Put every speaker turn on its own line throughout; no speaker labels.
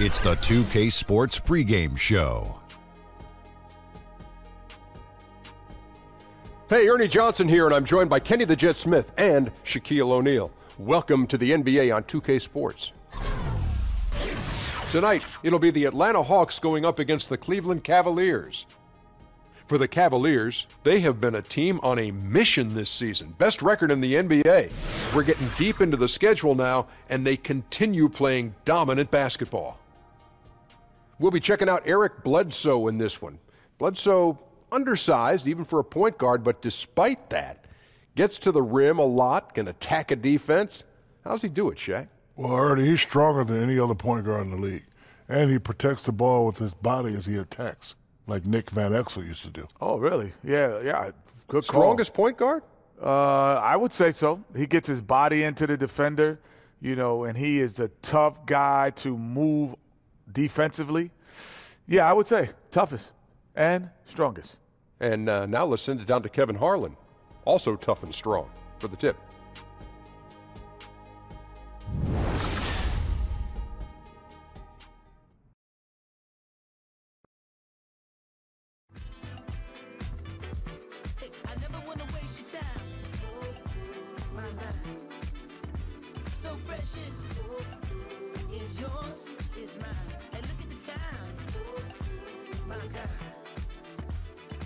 It's the 2K Sports pregame show.
Hey, Ernie Johnson here, and I'm joined by Kenny the Jet Smith and Shaquille O'Neal. Welcome to the NBA on 2K Sports. Tonight, it'll be the Atlanta Hawks going up against the Cleveland Cavaliers. For the Cavaliers, they have been a team on a mission this season. Best record in the NBA. We're getting deep into the schedule now, and they continue playing dominant basketball. We'll be checking out Eric Bledsoe in this one. Bledsoe, undersized even for a point guard, but despite that, gets to the rim a lot, can attack a defense. How's he do it, Shaq?
Well, Ernie, he's stronger than any other point guard in the league. And he protects the ball with his body as he attacks, like Nick Van Exel used to do.
Oh, really? Yeah. Good call.
Strongest point guard?
I would say so. He gets his body into the defender, and he is a tough guy to move defensively. Yeah, I would say toughest and strongest.
And now let's send it down to Kevin Harlan, also tough and strong, for the tip.
I never want to waste your time. My life, so precious, is yours, is mine. And look at the time, my God.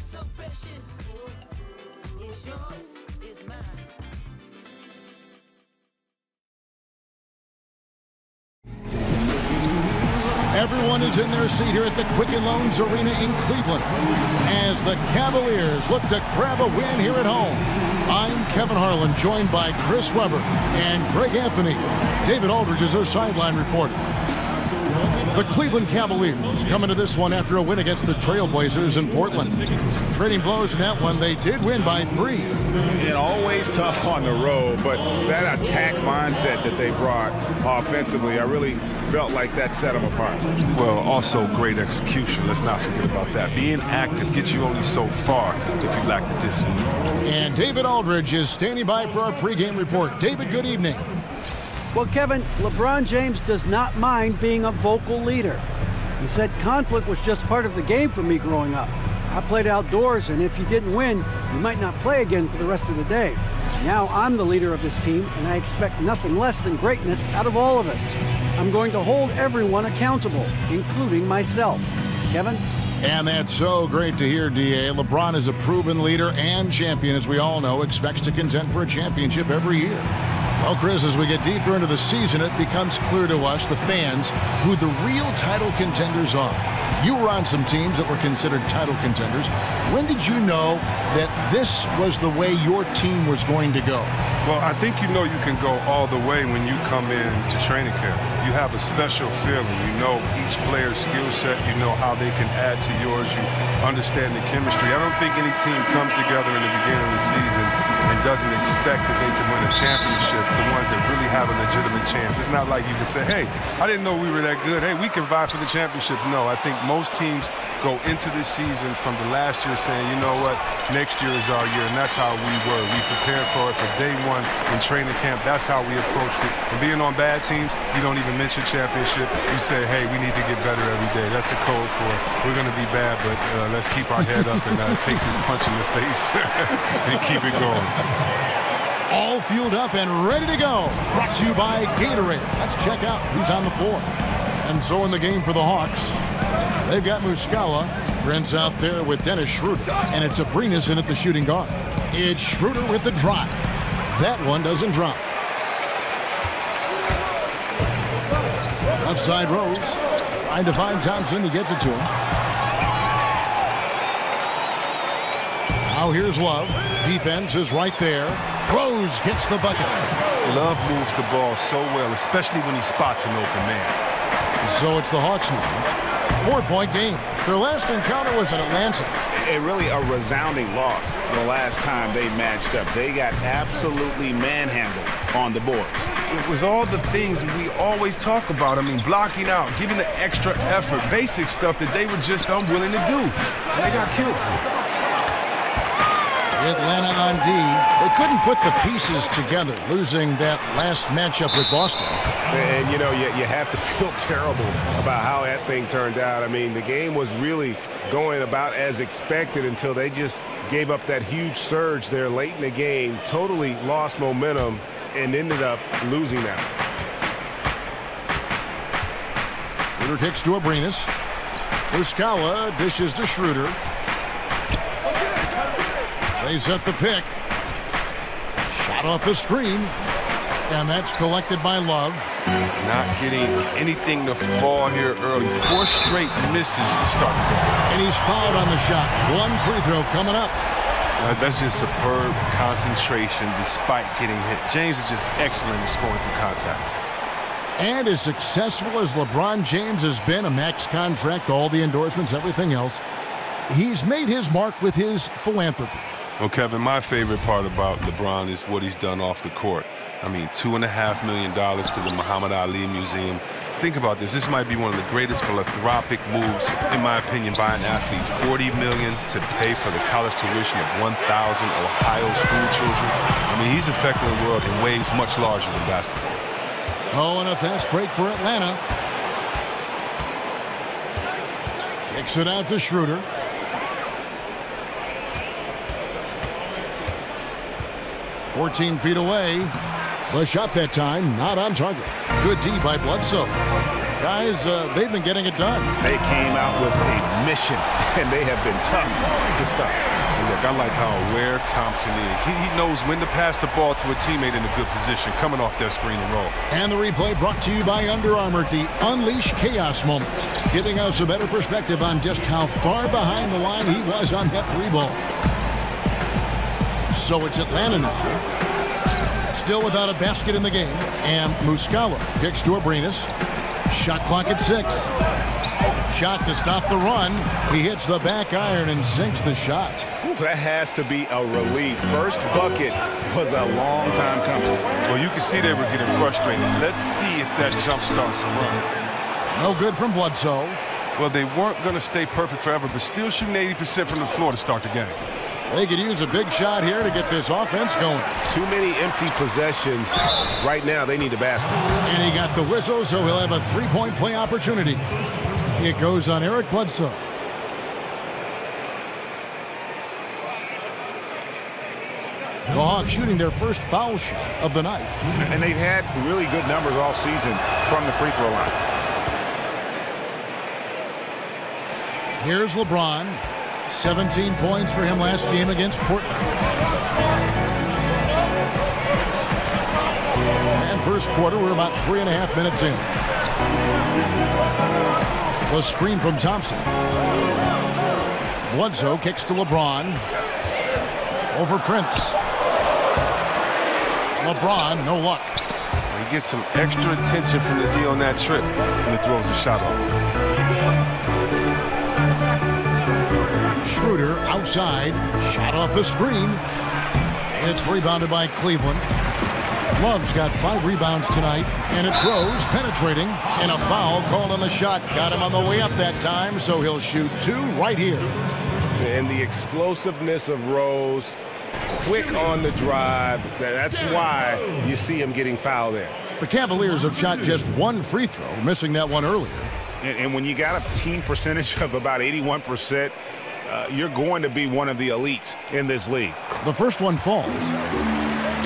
So precious, is yours, is mine.
Everyone is in their seat here at the Quicken Loans Arena in Cleveland as the Cavaliers look to grab a win here at home. I'm Kevin Harlan, joined by Chris Webber and Greg Anthony. David Aldridge is our sideline reporter. The Cleveland Cavaliers coming to this one after a win against the Trailblazers in Portland. Trading blows in that one, they did win by 3.
And always tough on the road, but that attack mindset that they brought offensively, I really felt like that set them apart.
Well, also great execution. Let's not forget about that. Being active gets you only so far if you lack the discipline.
And David Aldridge is standing by for our pregame report. David, good evening.
Well, Kevin, LeBron James does not mind being a vocal leader. He said conflict was just part of the game for me growing up. I played outdoors, and if you didn't win, you might not play again for the rest of the day. Now I'm the leader of this team, and I expect nothing less than greatness out of all of us. I'm going to hold everyone accountable, including myself. Kevin?
And that's so great to hear, D.A. LeBron is a proven leader and champion, as we all know, expects to contend for a championship every year. Well, Chris, as we get deeper into the season, it becomes clear to us, the fans, who the real title contenders are. You were on some teams that were considered title contenders. When did you know that this was the way your team was going to go?
Well, I think you know you can go all the way when you come in to training camp. You have a special feeling. You know each player's skill set. You know how they can add to yours. You understand the chemistry. I don't think any team comes together in the beginning of the season and doesn't expect that they can win a championship, the ones that really have a legitimate chance. It's not like you can say, hey, I didn't know we were that good. Hey, we can vie for the championship. No, I think most teams go into this season from the last year saying, you know what, next year is our year, and that's how we were. We prepared for it from day one in training camp. That's how we approached it. And being on bad teams, you don't even mention championship. You say, hey, we need to get better every day. That's the code for it. We're going to be bad, but let's keep our head up and take this punch in the face and keep it going.
All fueled up and ready to go. Brought to you by Gatorade. Let's check out who's on the floor. And so in the game for the Hawks, they've got Muscala. Prince out there with Dennis Schroeder. And it's Abrinas in at the shooting guard. It's Schroeder with the drive. That one doesn't drop. Left side Rose. Trying to find Thompson. He gets it to him. Now here's Love. Defense is right there. Rose gets the bucket.
Love moves the ball so well, especially when he spots an open man.
So it's the Hawks now. 4-point game. Their last encounter was in Atlanta.
Really a resounding loss the last time they matched up. They got absolutely manhandled on the boards.
it was all the things we always talk about. I mean, blocking out, giving the extra effort, basic stuff that they were just unwilling to do. And they got killed for it.
Atlanta on D. They couldn't put the pieces together, losing that last matchup with Boston.
And, you know, you have to feel terrible about how that thing turned out. I mean, the game was really going about as expected until they just gave up that huge surge there late in the game, totally lost momentum, and ended up losing that.
Schroeder kicks to Abrinas. Muscala dishes to Schroeder. They set the pick. Shot off the screen. And that's collected by Love.
Not getting anything to fall here early. 4 straight misses to start the game.
And he's fouled on the shot. 1 free throw coming up.
That's just superb concentration despite getting hit. James is just excellent at scoring through contact.
And as successful as LeBron James has been, a max contract, all the endorsements, everything else, he's made his mark with his philanthropy.
Well, Kevin, my favorite part about LeBron is what he's done off the court. I mean, $2.5 million to the Muhammad Ali Museum. Think about this. This might be one of the greatest philanthropic moves, in my opinion, by an athlete. $40 million to pay for the college tuition of 1,000 Ohio school children. I mean, he's affecting the world in ways much larger than basketball.
Oh, and a fast break for Atlanta. Kicks it out to Schroeder. "14 feet away. The shot that time, not on target. Good D by Bledsoe. Guys, they've been getting it done.
They came out with a mission, and they have been tough to stop.
Look, I like how aware Thompson is. He knows when to pass the ball to a teammate in a good position, coming off that screen and roll.
And the replay brought to you by Under Armour, the Unleash Chaos moment, giving us a better perspective on just how far behind the line he was on that 3 ball. So it's Atlanta now. Still without a basket in the game. And Muscala kicks to Abrinas. Shot clock at 6. Shot to stop the run. He hits the back iron and sinks the shot.
Ooh, that has to be a relief. First bucket was a long time coming.
Well, you can see they were getting frustrated. Let's see if that jump starts to run.
No good from Bledsoe.
Well, they weren't going to stay perfect forever, but still shooting 80% from the floor to start the game.
They could use a big shot here to get this offense going.
Too many empty possessions. Right now, they need a basket.
And he got the whistle, so he'll have a 3-point play opportunity. It goes on Eric Bledsoe. The Hawks shooting their first foul shot of the night.
And they've had really good numbers all season from the free throw line.
Here's LeBron. 17 points for him last game against Portland. And first quarter, we're about 3.5 minutes in. The screen from Thompson. Bledsoe kicks to LeBron. Over Prince. LeBron, no luck.
He gets some extra attention from the D on that trip and he throws the shot off.
Schroeder outside, shot off the screen. It's rebounded by Cleveland. Love's got 5 rebounds tonight, and it's Rose penetrating, and a foul called on the shot. Got him on the way up that time, so he'll shoot 2 right here.
And the explosiveness of Rose, quick on the drive. That's why you see him getting fouled there.
The Cavaliers have shot just 1 free throw, missing that one earlier.
And when you got a team percentage of about 81%, you're going to be one of the elites in this league.
The first one falls.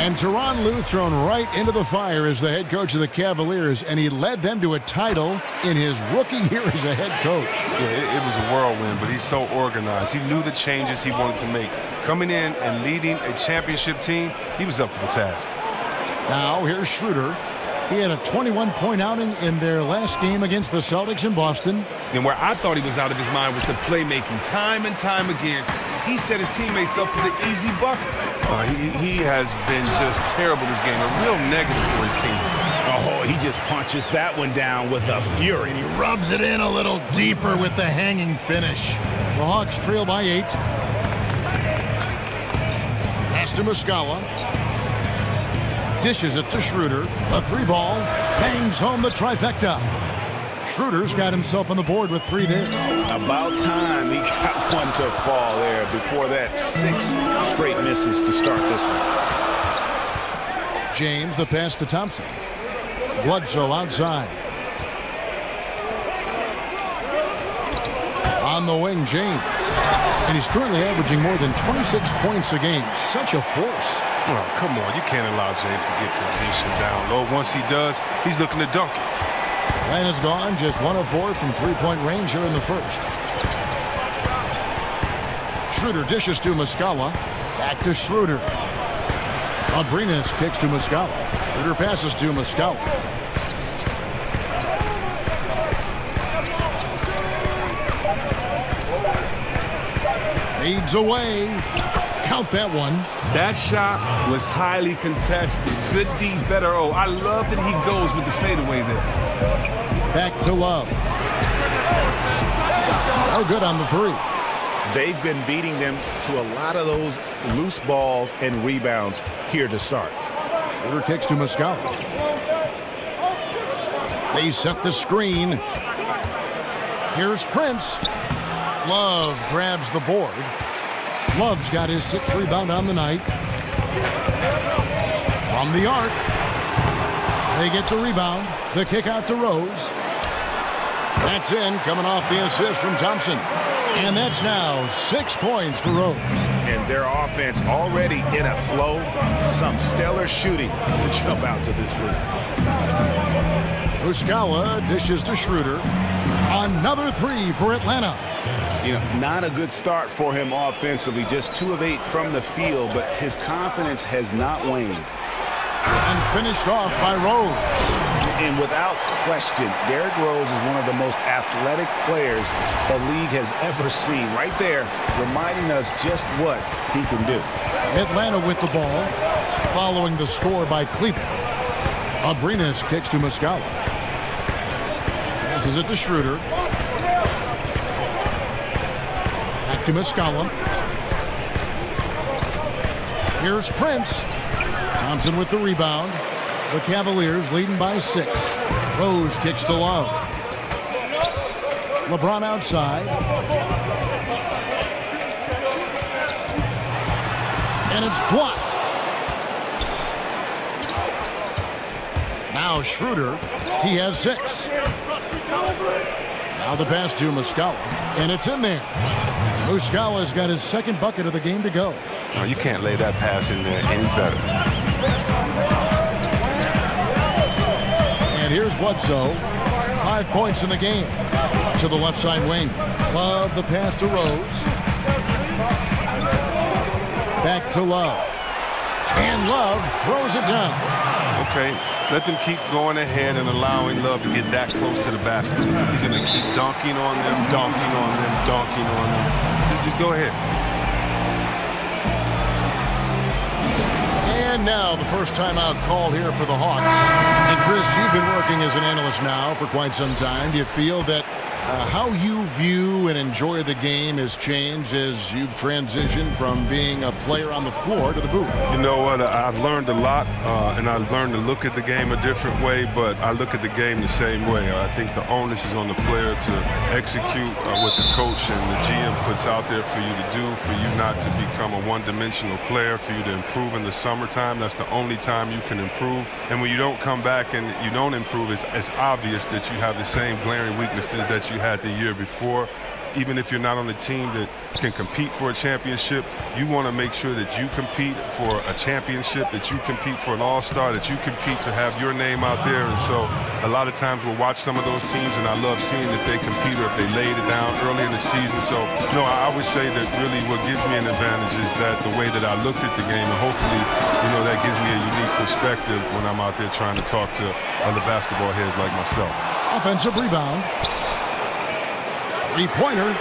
And Tyronn Lue thrown right into the fire as the head coach of the Cavaliers, and he led them to a title in his rookie year as a head coach.
Yeah, it was a whirlwind, but he's so organized. He knew the changes he wanted to make. Coming in and leading a championship team, he was up for the task.
Now here's Schroeder. He had a 21-point outing in their last game against the Celtics in Boston.
And where I thought he was out of his mind was the playmaking. Time and time again, he set his teammates up for the easy bucket. He has been just terrible this game, a real negative for his team.
Oh, he just punches that one down with a fury.
And he rubs it in a little deeper with the hanging finish. The Hawks trail by 8. Pass to Muscala. Dishes it to Schroeder. A 3-ball. Bangs home the trifecta. Schroeder's got himself on the board with 3 there.
About time he got one to fall there. Before that, 6 straight misses to start this one.
James, the pass to Thompson. Bledsoe outside. On the wing, James. And he's currently averaging more than 26 points a game. Such a force.
Well, come on. You can't allow James to get position down low. Once he does, he's looking to dunk it.
Atlanta's gone just 1 of 4 from 3-point range here in the first. Schroeder dishes to Muscala. Back to Schroeder. Abrinas kicks to Muscala. Schroeder passes to Muscala. Fades away. Count that one.
That shot was highly contested. Good D, better O. I love that he goes with the fadeaway there.
Back to Love. No good on the 3.
They've been beating them to a lot of those loose balls and rebounds here to start.
Schroeder kicks to Muscala. They set the screen. Here's Prince. Love grabs the board. Love's got his 6th rebound on the night. From the arc. They get the rebound. The kick out to Rose. That's in, coming off the assist from Thompson. And that's now 6 points for Rose.
And their offense already in a flow. Some stellar shooting to jump out to this lead.
Muscala dishes to Schroeder. Another 3 for Atlanta.
You know, not a good start for him offensively. Just 2 of 8 from the field, but his confidence has not waned.
And finished off by Rose.
And without question, Derrick Rose is one of the most athletic players the league has ever seen. Right there, reminding us just what he can do.
Atlanta with the ball, following the score by Cleveland. Abrinas kicks to Muscala. Passes it to Schroeder. Back to Muscala. Here's Prince. Thompson with the rebound. The Cavaliers leading by 6. Rose kicks to Love. LeBron outside. And it's blocked. Now Schroeder. He has 6. Now the pass to Muscala. And it's in there. Muscala's got his 2nd bucket of the game to go.
No, you can't lay that pass in there any better.
And here's Bledsoe. 5 points in the game. To the left side wing. Love the pass to Rose. Back to Love. And Love throws it down.
Okay, let them keep going ahead and allowing Love to get that close to the basket. He's going to keep dunking on them, dunking on them, dunking on them. Just go ahead.
And now the first timeout call here for the Hawks. And Chris, you've been working as an analyst now for quite some time. Do you feel that how you view and enjoy the game has changed as you've transitioned from being a player on the floor to the booth?
You know what? I've learned a lot, and I've learned to look at the game a different way, but I look at the game the same way. I think the onus is on the player to execute what the coach and the GM puts out there for you to do, for you not to become a one-dimensional player, for you to improve in the summertime. That's the only time you can improve. And when you don't come back and you don't improve, it's obvious that you have the same glaring weaknesses that you had the year before. Even if you're not on a team that can compete for a championship, you want to make sure that you compete for a championship, that you compete for an all-star, that you compete to have your name out there. And so a lot of times we'll watch some of those teams, and I love seeing if they compete or if they laid it down early in the season. So, no, I would say that really what gives me an advantage is that the way that I looked at the game, and hopefully, that gives me a unique perspective when I'm out there trying to talk to other basketball heads like myself.
Offensive rebound. 3-pointer.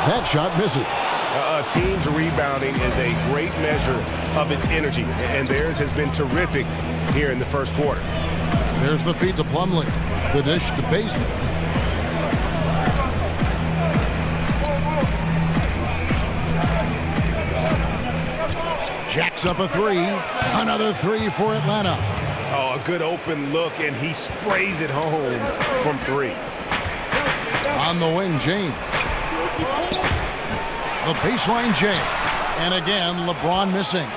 That shot misses.
A team's rebounding is a great measure of its energy, and theirs has been terrific here in the first quarter.
There's the feed to Plumlee. The dish to Baseman. puts up a three. Another three for Atlanta.
Oh, a good open look, and he sprays it home from three.
On the wing, James. The baseline, Jay. And again, LeBron missing.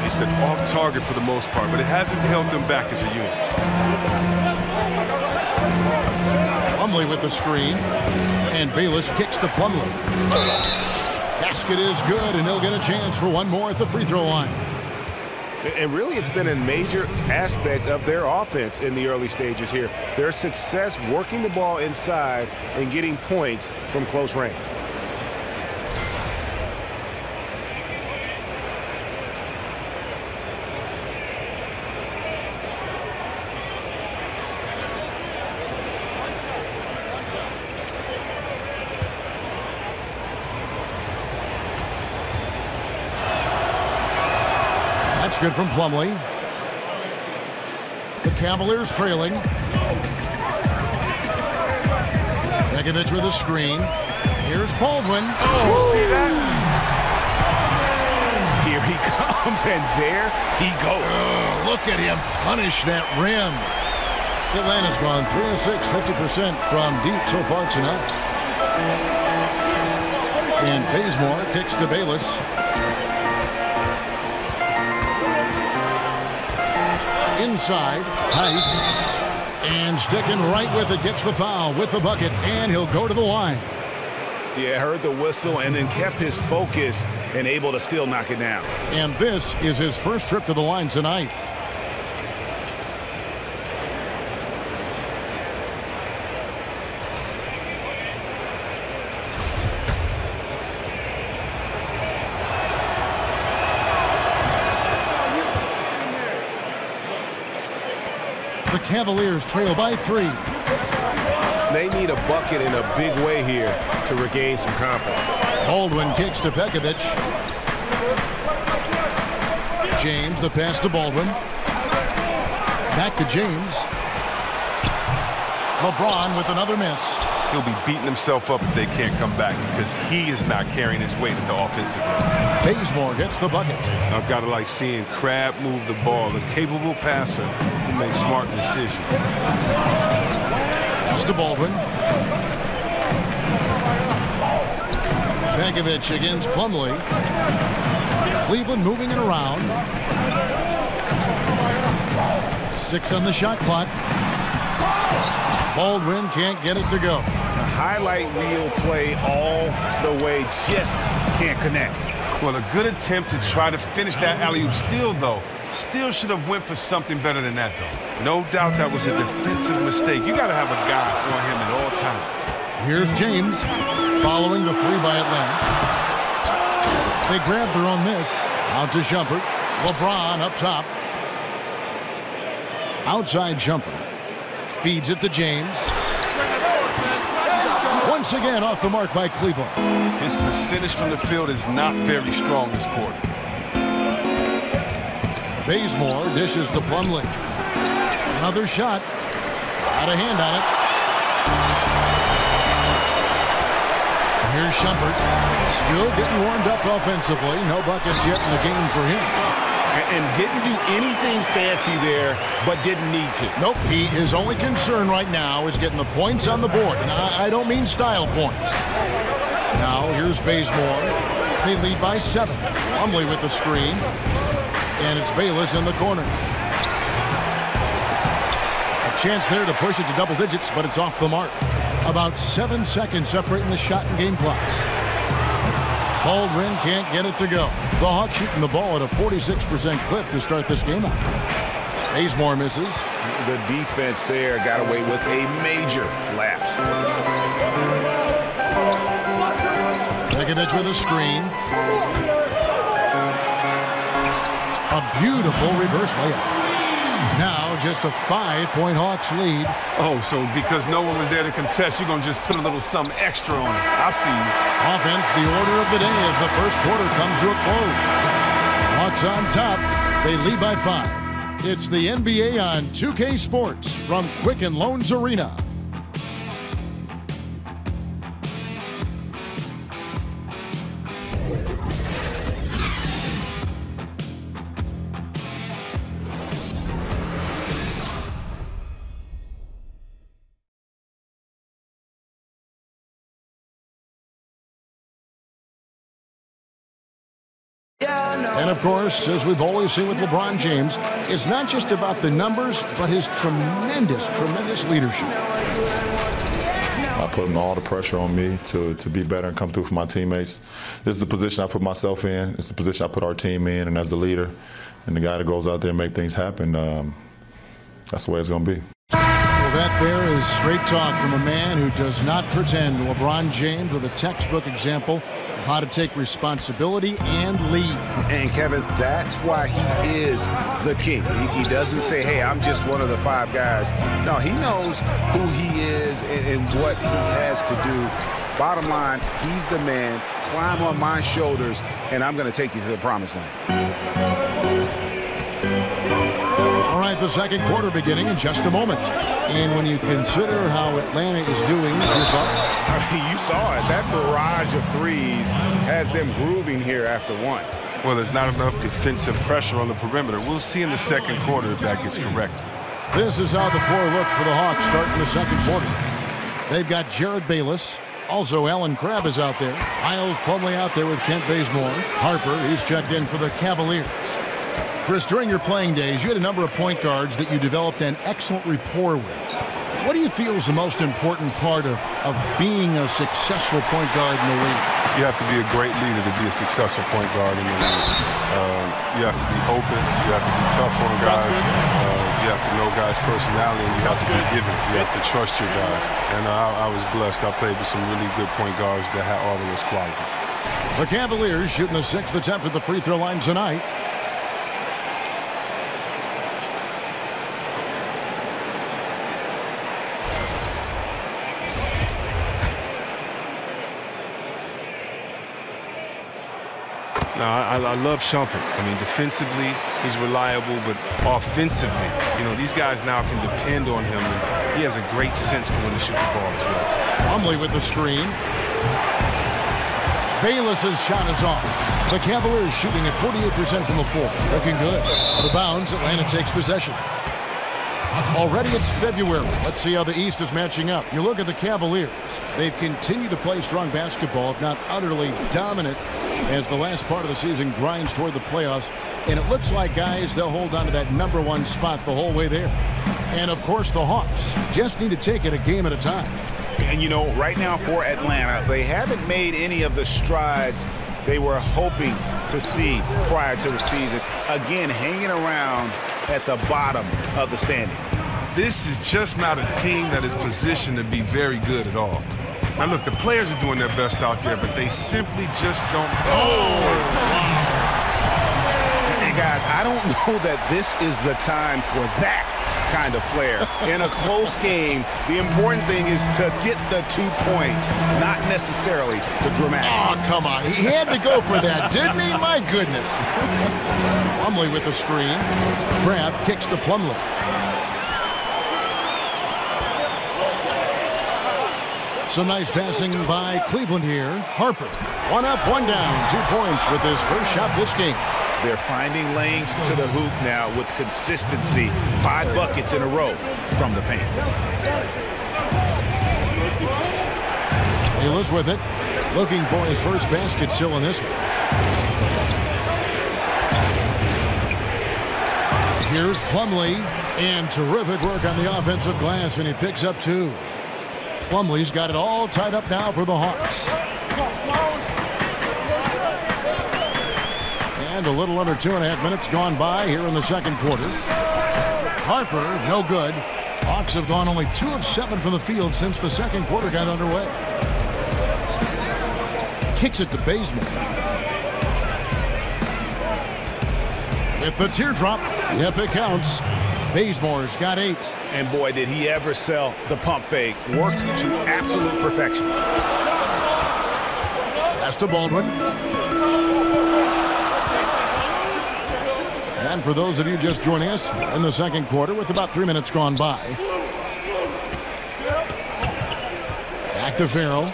He's been off target for the most part, but it hasn't held them back as a unit.
Plumlee with the screen. And Bayless kicks to Plumlee. Basket is good, and he'll get a chance for one more at the free throw line.
And really, it's been a major aspect of their offense in the early stages here. Their success working the ball inside and getting points from close range.
That's good from Plumlee. The Cavaliers trailing. Begovic with a screen. Here's Baldwin.
Oh, see that?
Here he comes, and there he goes.
Oh, look at him punish that rim. Atlanta's gone 3 of 6, 50% from deep so far tonight. And Bazemore kicks to Bayless. Inside, Tice, and sticking right with it, gets the foul with the bucket, and he'll go to the line.
Yeah, heard the whistle and then kept his focus and able to still knock it down.
And this is his first trip to the line tonight. The Cavaliers trail by 3.
They need a bucket in a big way here to regain some confidence.
Baldwin kicks to Begovic. James, the pass to Baldwin. Back to James. LeBron with another miss.
He'll be beating himself up if they can't come back because he is not carrying his weight at the offensive end.
Bazemore gets the bucket.
I've got to like seeing Crab move the ball, a capable passer who makes smart decisions.
Pass to Baldwin. Begovic against Plumlee. Cleveland moving it around. 6 on the shot clock. Baldwin can't get it to go.
A highlight reel play all the way, just can't connect.
Well, a good attempt to try to finish that alley-oop steal, though. Still should have went for something better than that, though. No doubt that was a defensive mistake. You got to have a guy on him at all times.
Here's James following the 3 by Atlanta. They grab their own miss. Out to Shumpert. LeBron up top. Outside Shumpert. Feeds it to James. Once again off the mark by Cleveland.
His percentage from the field is not very strong this quarter.
Bazemore dishes to Plumlee. Another shot. Out of hand on it. Here's Shumpert. Still getting warmed up offensively. No buckets yet in the game for him.
And didn't do anything fancy there, but didn't need to.
Nope, his only concern right now is getting the points on the board. And I don't mean style points. Now, here's Bazemore. They lead by 7. Plumlee with the screen. And it's Bayless in the corner. A chance there to push it to double digits, but it's off the mark. About 7 seconds separating the shot and game clocks. Baldwin can't get it to go. The Hawks shooting the ball at a 46% clip to start this game out. Bazemore misses.
The defense there got away with a major lapse.
Begovic with a screen. A beautiful reverse layup. Now just a 5-point Hawks lead.
Oh, so because no one was there to contest, you're going to just put a little something extra on it. I see you.
Offense, the order of the day as the first quarter comes to a close. Hawks on top. They lead by 5. It's the NBA on 2K Sports from Quicken Loans Arena. And, of course, as we've always seen with LeBron James, it's not just about the numbers, but his tremendous, tremendous leadership.
I put all the pressure on me to be better and come through for my teammates. This is the position I put myself in. It's the position I put our team in, and as the leader and the guy that goes out there and make things happen, that's the way it's going to be.
Well, that there is straight talk from a man who does not pretend. LeBron James with a textbook example of how to take responsibility and lead.
And, Kevin, that's why he is the king. He doesn't say, hey, I'm just one of the 5 guys. No, he knows who he is and what he has to do. Bottom line, he's the man. Climb on my shoulders, and I'm going to take you to the promised land.
All right, the second quarter beginning in just a moment. And when you consider how Atlanta is doing, your thoughts?
I mean, you saw it. That barrage of threes has them grooving here after one.
Well, there's not enough defensive pressure on the perimeter. We'll see in the second quarter if that gets corrected.
This is how the floor looks for the Hawks starting the second quarter. They've got Jared Bayless. Also, Alan Crabb is out there. Miles Plumlee out there with Kent Bazemore. Harper, he's checked in for the Cavaliers. Chris, during your playing days, you had a number of point guards that you developed an excellent rapport with. What do you feel is the most important part of being a successful point guard in the league?
You have to be a great leader to be a successful point guard in the league. You have to be open. You have to be tough on guys. You have to know guys' personality, and you have to be giving. You have to trust your guys. And I was blessed. I played with some really good point guards that had all of those qualities.
The Cavaliers shooting the 6th attempt at the free throw line tonight.
Now, I love Shumpert. I mean, defensively, he's reliable, but offensively, you know, these guys now can depend on him. And he has a great sense for when to shoot the ball as well.
Plumlee with the screen. Bayless's shot is off. The Cavaliers shooting at 48% from the floor. Looking good. Out of bounds, Atlanta takes possession. Already it's February. Let's see how the East is matching up. You look at the Cavaliers. They've continued to play strong basketball, if not utterly dominant, as the last part of the season grinds toward the playoffs. And it looks like, guys, they'll hold on to that #1 spot the whole way there. And, of course, the Hawks just need to take it a game at a time.
And, you know, right now for Atlanta, they haven't made any of the strides they were hoping to see prior to the season. Again, hanging around at the bottom of the standings.
This is just not a team that is positioned to be very good at all. Now, look, the players are doing their best out there, but they simply just don't.
And, guys, I don't know that this is the time for that kind of flair. In a close game, the important thing is to get the 2 points, not necessarily the dramatics.
Oh, come on. He had to go for that, didn't he? My goodness. Plumlee with the screen. Crabb kicks to Plumlee. Some nice passing by Cleveland here. Harper, 1 up, 1 down, 2 points with his first shot this game.
They're finding lanes to the hoop now with consistency. 5 buckets in a row from the paint.
Bayless with it. Looking for his first basket still in this one. Here's Plumlee. And terrific work on the offensive glass, and he picks up 2. Plumlee's got it all tied up now for the Hawks. And a little under 2.5 minutes gone by here in the second quarter. Harper, no good. Hawks have gone only 2 of 7 from the field since the second quarter got underway. Kicks it to Bazemore. With the teardrop. Yep, it counts. Bazemore's got 8.
And boy, did he ever sell the pump fake. Worked to absolute perfection.
Pass to Baldwin. And for those of you just joining us, in the second quarter with about 3 minutes gone by. Back to Farrell.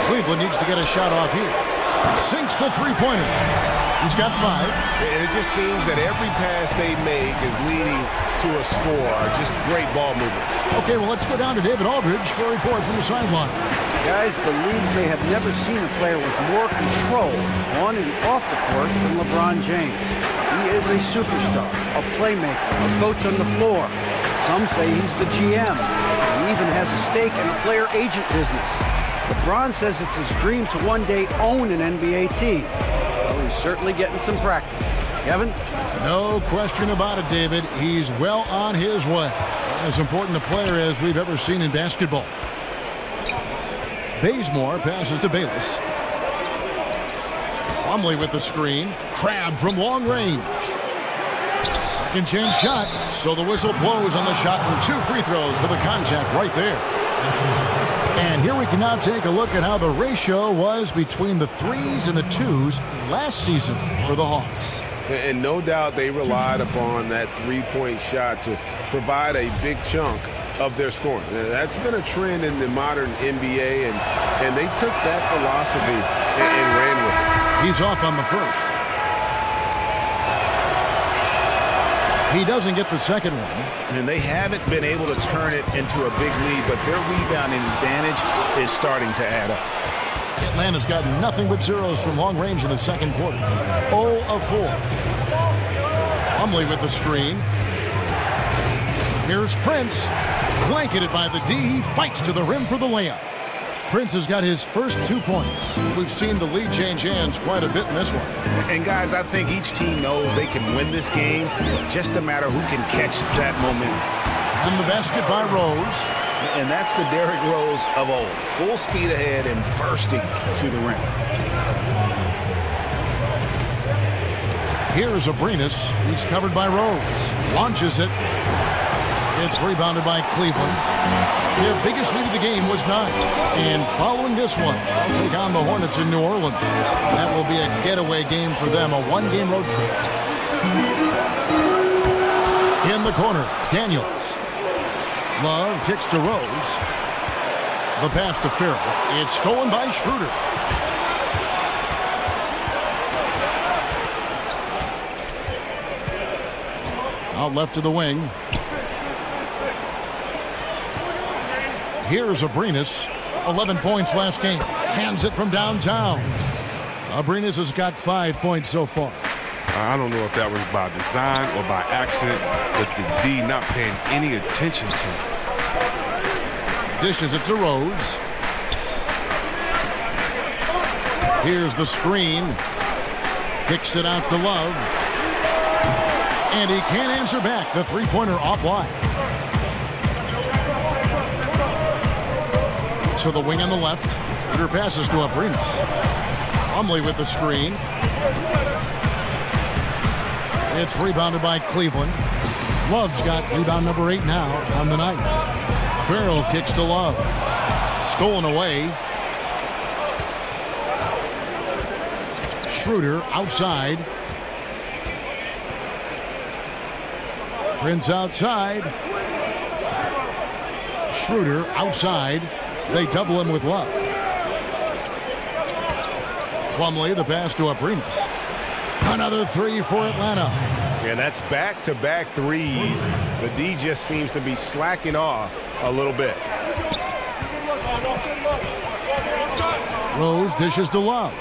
Cleveland needs to get a shot off here. Sinks the three-pointer. He's got 5.
It just seems that every pass they make is leading to a score. Just great ball movement.
Okay, well, let's go down to David Aldridge for a report from the sideline.
Guys, the league may have never seen a player with more control on and off the court than LeBron James. He is a superstar, a playmaker, a coach on the floor. Some say he's the GM. He even has a stake in the player agent business. LeBron says it's his dream to one day own an NBA team. Well, he's certainly getting some practice. Kevin?
No question about it, David. He's well on his way. As important a player as we've ever seen in basketball. Bazemore passes to Bayless. Plumlee with the screen. Crabbe from long range. Second chance shot. So the whistle blows on the shot and 2 free throws for the contact right there. And here we can now take a look at how the ratio was between the 3s and the 2s last season for the Hawks.
And no doubt they relied upon that three-point shot to provide a big chunk of their scoring. That's been a trend in the modern NBA, and they took that philosophy and ran with it.
He's off on the first. He doesn't get the second one.
And they haven't been able to turn it into a big lead, but their rebounding advantage is starting to add up.
Atlanta's got nothing but zeros from long range in the second quarter. 0 of 4. Plumlee with the screen. Here's Prince. Blanketed by the D. He fights to the rim for the layup. Prince has got his first 2 points. We've seen the lead change hands quite a bit in this one.
And guys, I think each team knows they can win this game. Just a matter who can catch that momentum.
In the basket by Rose.
And that's the Derrick Rose of old. Full speed ahead and bursting to the rim.
Here's Abrinas. He's covered by Rose. Launches it. It's rebounded by Cleveland. Their biggest lead of the game was 9. And following this one, they'll take on the Hornets in New Orleans. That will be a getaway game for them, a 1-game road trip. In the corner, Daniels. Love kicks to Rose. The pass to Farrell. It's stolen by Schroeder. Out left to the wing. Here's Abrinas. 11 points last game. Hands it from downtown. Abrinas has got 5 points so far.
I don't know if that was by design or by accident, but the D not paying any attention to him.
Dishes it to Rose. Here's the screen. Kicks it out to Love. And he can't answer back. The three-pointer offline. To the wing on the left. Shooter passes to Abrinas. Plumlee with the screen. It's rebounded by Cleveland. Love's got rebound number 8 now on the night. Farrell kicks to Love. Stolen away. Schroeder outside. Prince outside. Schroeder outside. They double him with Love. Plumlee, the pass to Abrinas. Another 3 for Atlanta.
And that's back-to-back threes. The D just seems to be slacking off a little bit.
Rose dishes to Love.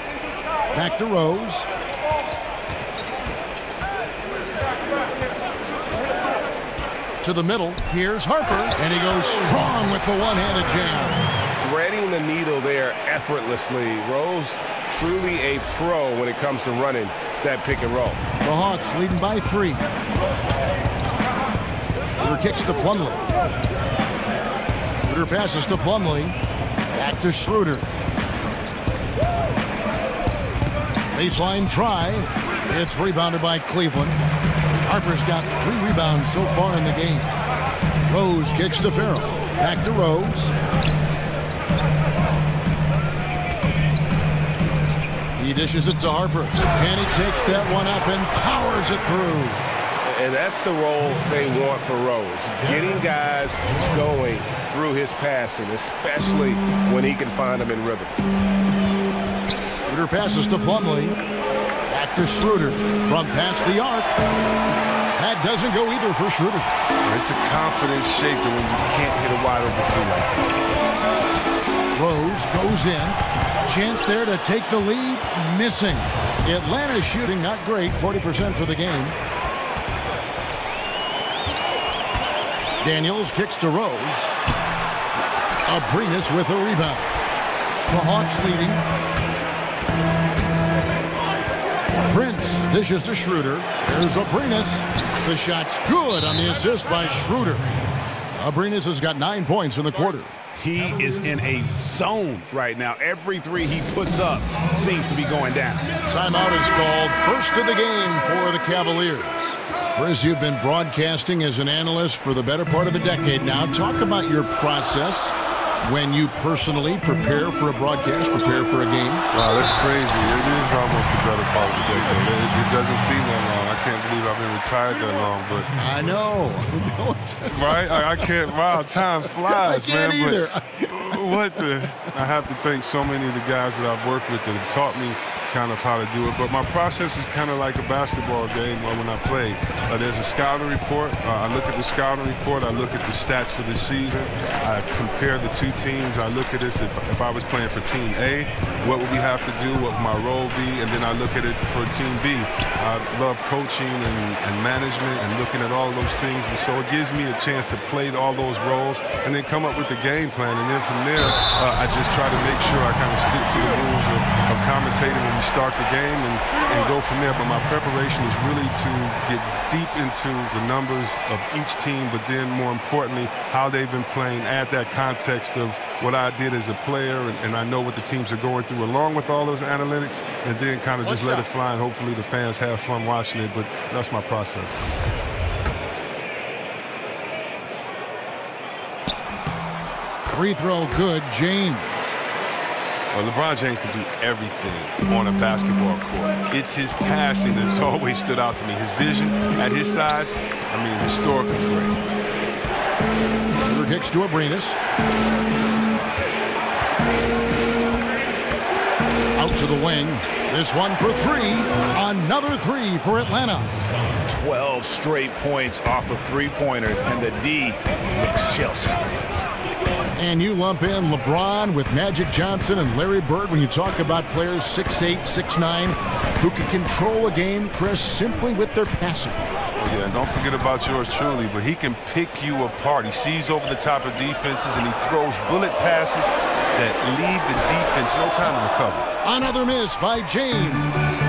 Back to Rose. To the middle. Here's Harper. And he goes strong with the one-handed jam.
Threading the needle there effortlessly. Rose truly a pro when it comes to running that pick and roll.
The Hawks leading by 3. Schroeder kicks to Plumlee. Schroeder passes to Plumlee. Back to Schroeder. Baseline try. It's rebounded by Cleveland. Harper's got 3 rebounds so far in the game. Rose kicks to Farrell. Back to Rose. He dishes it to Harper. And he takes that one up and powers it through.
And that's the role they want for Rose. Getting guys going through his passing, especially when he can find them in rhythm.
Schroeder passes to Plumlee. Back to Schroeder from past the arc. That doesn't go either for Schroeder.
It's a confidence shaker when you can't hit a wide open three like that.
Rose goes in. Chance there to take the lead. Missing. Atlanta shooting not great. 40% for the game. Daniels kicks to Rose. Abrinas with a rebound. The Hawks leading. Prince dishes to Schroeder. There's Abrinas. The shot's good on the assist by Schroeder. Abrinas has got 9 points in the quarter.
He is in a zone right now. Every three he puts up seems to be going down.
Timeout is called. First of the game for the Cavaliers. Chris, you've been broadcasting as an analyst for the better part of a decade now. Talk about your process when you personally prepare for a broadcast, prepare for a game.
Wow, that's crazy. It is almost the better part of the decade. It doesn't seem that long. I can't believe I've been retired that long. But
I know.
Right? I can't. Wow, time flies,
I can't
man.
either.
I have to thank so many of the guys that I've worked with that have taught me kind of how to do it. But my process is kind of like a basketball game when I play. There's a scouting report. I look at the scouting report. I look at the stats for the season. I compare the two teams. I look at this. If I was playing for Team A, what would we have to do? What would my role be? And then I look at it for Team B. I love coaching and management and looking at all those things. And so it gives me a chance to play all those roles and then come up with the game plan. And then from there, I just try to make sure I kind of stick to the rules of commentating when we start the game and go from there. But my preparation is really to get deep into the numbers of each team, but then more importantly, how they've been playing, add that context of what I did as a player, and I know what the teams are going through along with all those analytics, and then kind of just let it fly, and hopefully the fans have fun watching it, but that's my process.
Free throw good, James.
Well, LeBron James can do everything on a basketball court. It's his passing that's always stood out to me. His vision at his size, I mean, historically great.
Schroeder kicks to Abrinas. Out to the wing. This one for three. Another three for Atlanta.
12 straight points off of three-pointers, and the D looks Chelsea.
And you lump in LeBron with Magic Johnson and Larry Bird when you talk about players 6'8", 6'9", who can control a game, Chris, simply with their passing.
Yeah, don't forget about yours truly, but he can pick you apart. He sees over the top of defenses, and he throws bullet passes that leave the defense no time to recover.
Another miss by James.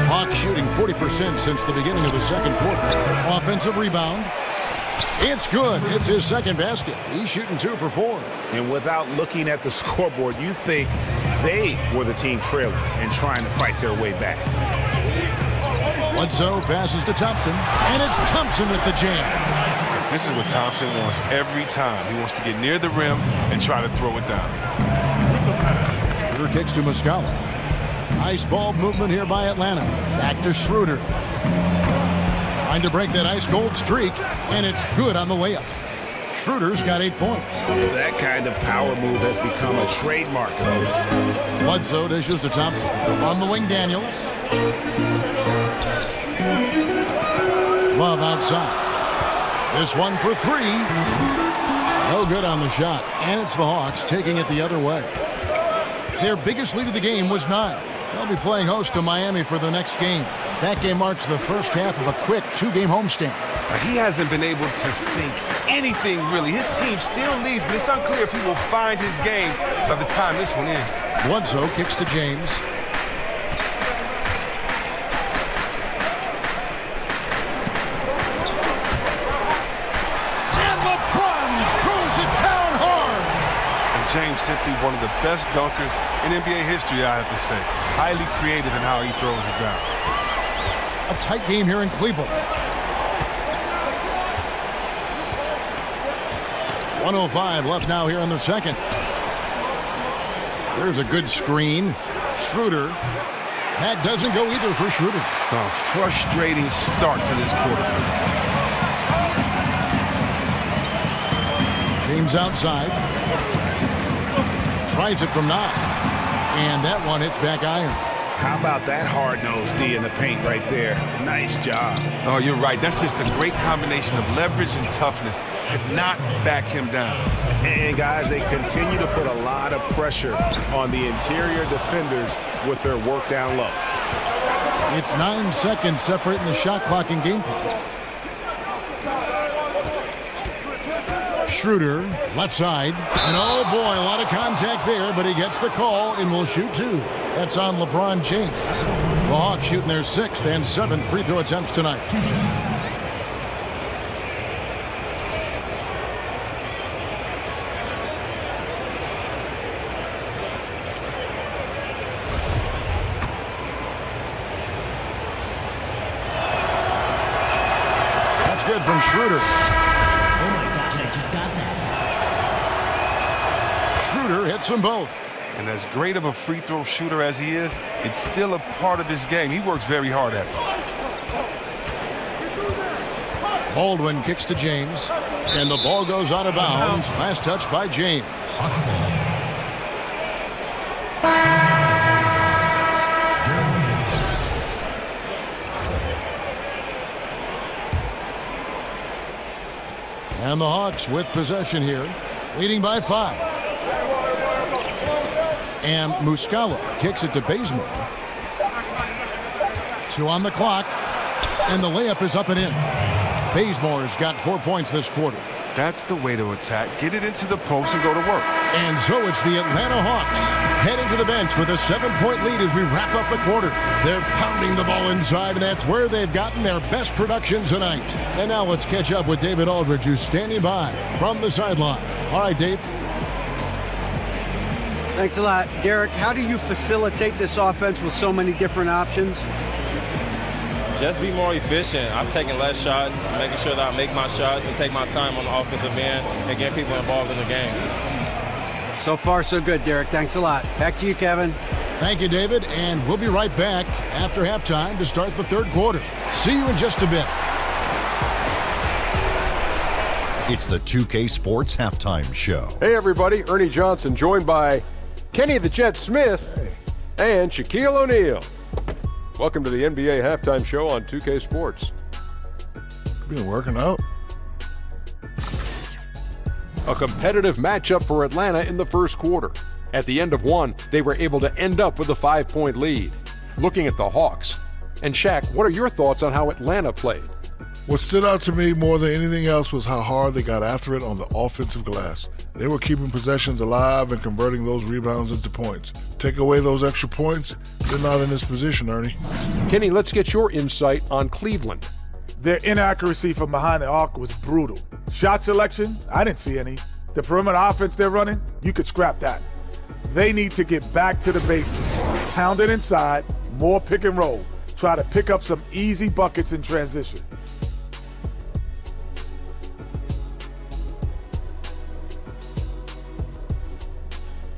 Hawks shooting 40% since the beginning of the second quarter. Offensive rebound. It's good. It's his second basket. He's shooting 2 for 4.
And without looking at the scoreboard, you think they were the team trailing and trying to fight their way back.
Bledsoe passes to Thompson, and it's Thompson with the jam.
This is what Thompson wants every time. He wants to get near the rim and try to throw it down.
Schroeder kicks to Muscala. Nice ball movement here by Atlanta. Back to Schroeder. Trying to break that ice cold streak, and it's good on the layup. Schroeder's got 8 points.
That kind of power move has become a trademark of his.
Bledsoe dishes to Thompson. On the wing, Daniels. Love outside. This one for 3. No good on the shot, and it's the Hawks taking it the other way. Their biggest lead of the game was 9. They'll be playing host to Miami for the next game. That game marks the first half of a quick 2-game homestand.
He hasn't been able to sink anything, really. His team still leads, but it's unclear if he will find his game by the time this one ends.
Bledsoe kicks to James. And LeBron throws it down hard.
And James simply one of the best dunkers in NBA history, I have to say. Highly creative in how he throws it down.
A tight game here in Cleveland. 1:05 left now here in the second. There's a good screen. Schroeder. That doesn't go either for Schroeder.
A frustrating start to this quarter.
James outside. Tries it from 9. And that one hits back iron.
How about that hard-nosed D in the paint right there? Nice job.
Oh, you're right. That's just a great combination of leverage and toughness. Could not back him down.
And, guys, they continue to put a lot of pressure on the interior defenders with their work down low.
It's 9 seconds separating the shot clock and game clock. Schroeder, left side. And oh boy, a lot of contact there, but he gets the call and will shoot 2. That's on LeBron James. The Hawks shooting their 6th and 7th free throw attempts tonight. That's good from Schroeder. Schroeder hits them both.
And as great of a free throw shooter as he is, it's still a part of his game. He works very hard at it.
Baldwin kicks to James, and the ball goes out of bounds. Last touch by James. And the Hawks with possession here, leading by 5. And Muscala kicks it to Bazemore. 2 on the clock, and the layup is up and in. Bazemore's got 4 points this quarter.
That's the way to attack. Get it into the post and go to work.
And so it's the Atlanta Hawks heading to the bench with a 7-point lead as we wrap up the quarter. They're pounding the ball inside, and that's where they've gotten their best production tonight. And now let's catch up with David Aldridge, who's standing by from the sideline. All right, Dave.
Thanks a lot. Derek, how do you facilitate this offense with so many different options?
Just be more efficient. I'm taking less shots, making sure that I make my shots and take my time on the offensive end and get people involved in the game.
So far, so good, Derek. Thanks a lot. Back to you, Kevin.
Thank you, David. And we'll be right back after halftime to start the 3rd quarter. See you in just a bit.
It's the 2K Sports Halftime Show.
Hey, everybody. Ernie Johnson joined by Kenny the Jet Smith and Shaquille O'Neal. Welcome to the NBA Halftime Show on 2K Sports.
Been working out.
A competitive matchup for Atlanta in the first quarter. At the end of one, they were able to end up with a 5-point lead. Looking at the Hawks. And Shaq, what are your thoughts on how Atlanta played?
What stood out to me more than anything else was how hard they got after it on the offensive glass. They were keeping possessions alive and converting those rebounds into points. Take away those extra points, they're not in this position, Ernie.
Kenny, let's get your insight on Cleveland.
Their inaccuracy from behind the arc was brutal. Shot selection, I didn't see any. The perimeter offense they're running, you could scrap that. They need to get back to the basics. Pound it inside, more pick and roll. Try to pick up some easy buckets in transition.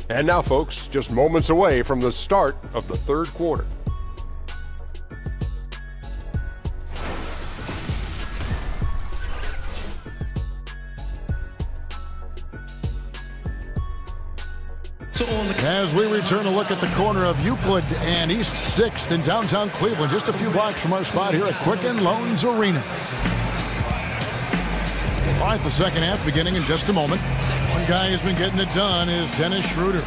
And now, folks, just moments away from the start of the 3rd quarter.
As we return to look at the corner of Euclid and East 6th in downtown Cleveland, just a few blocks from our spot here at Quicken Loans Arena. All right, the second half beginning in just a moment. One guy who's been getting it done is Dennis Schroeder.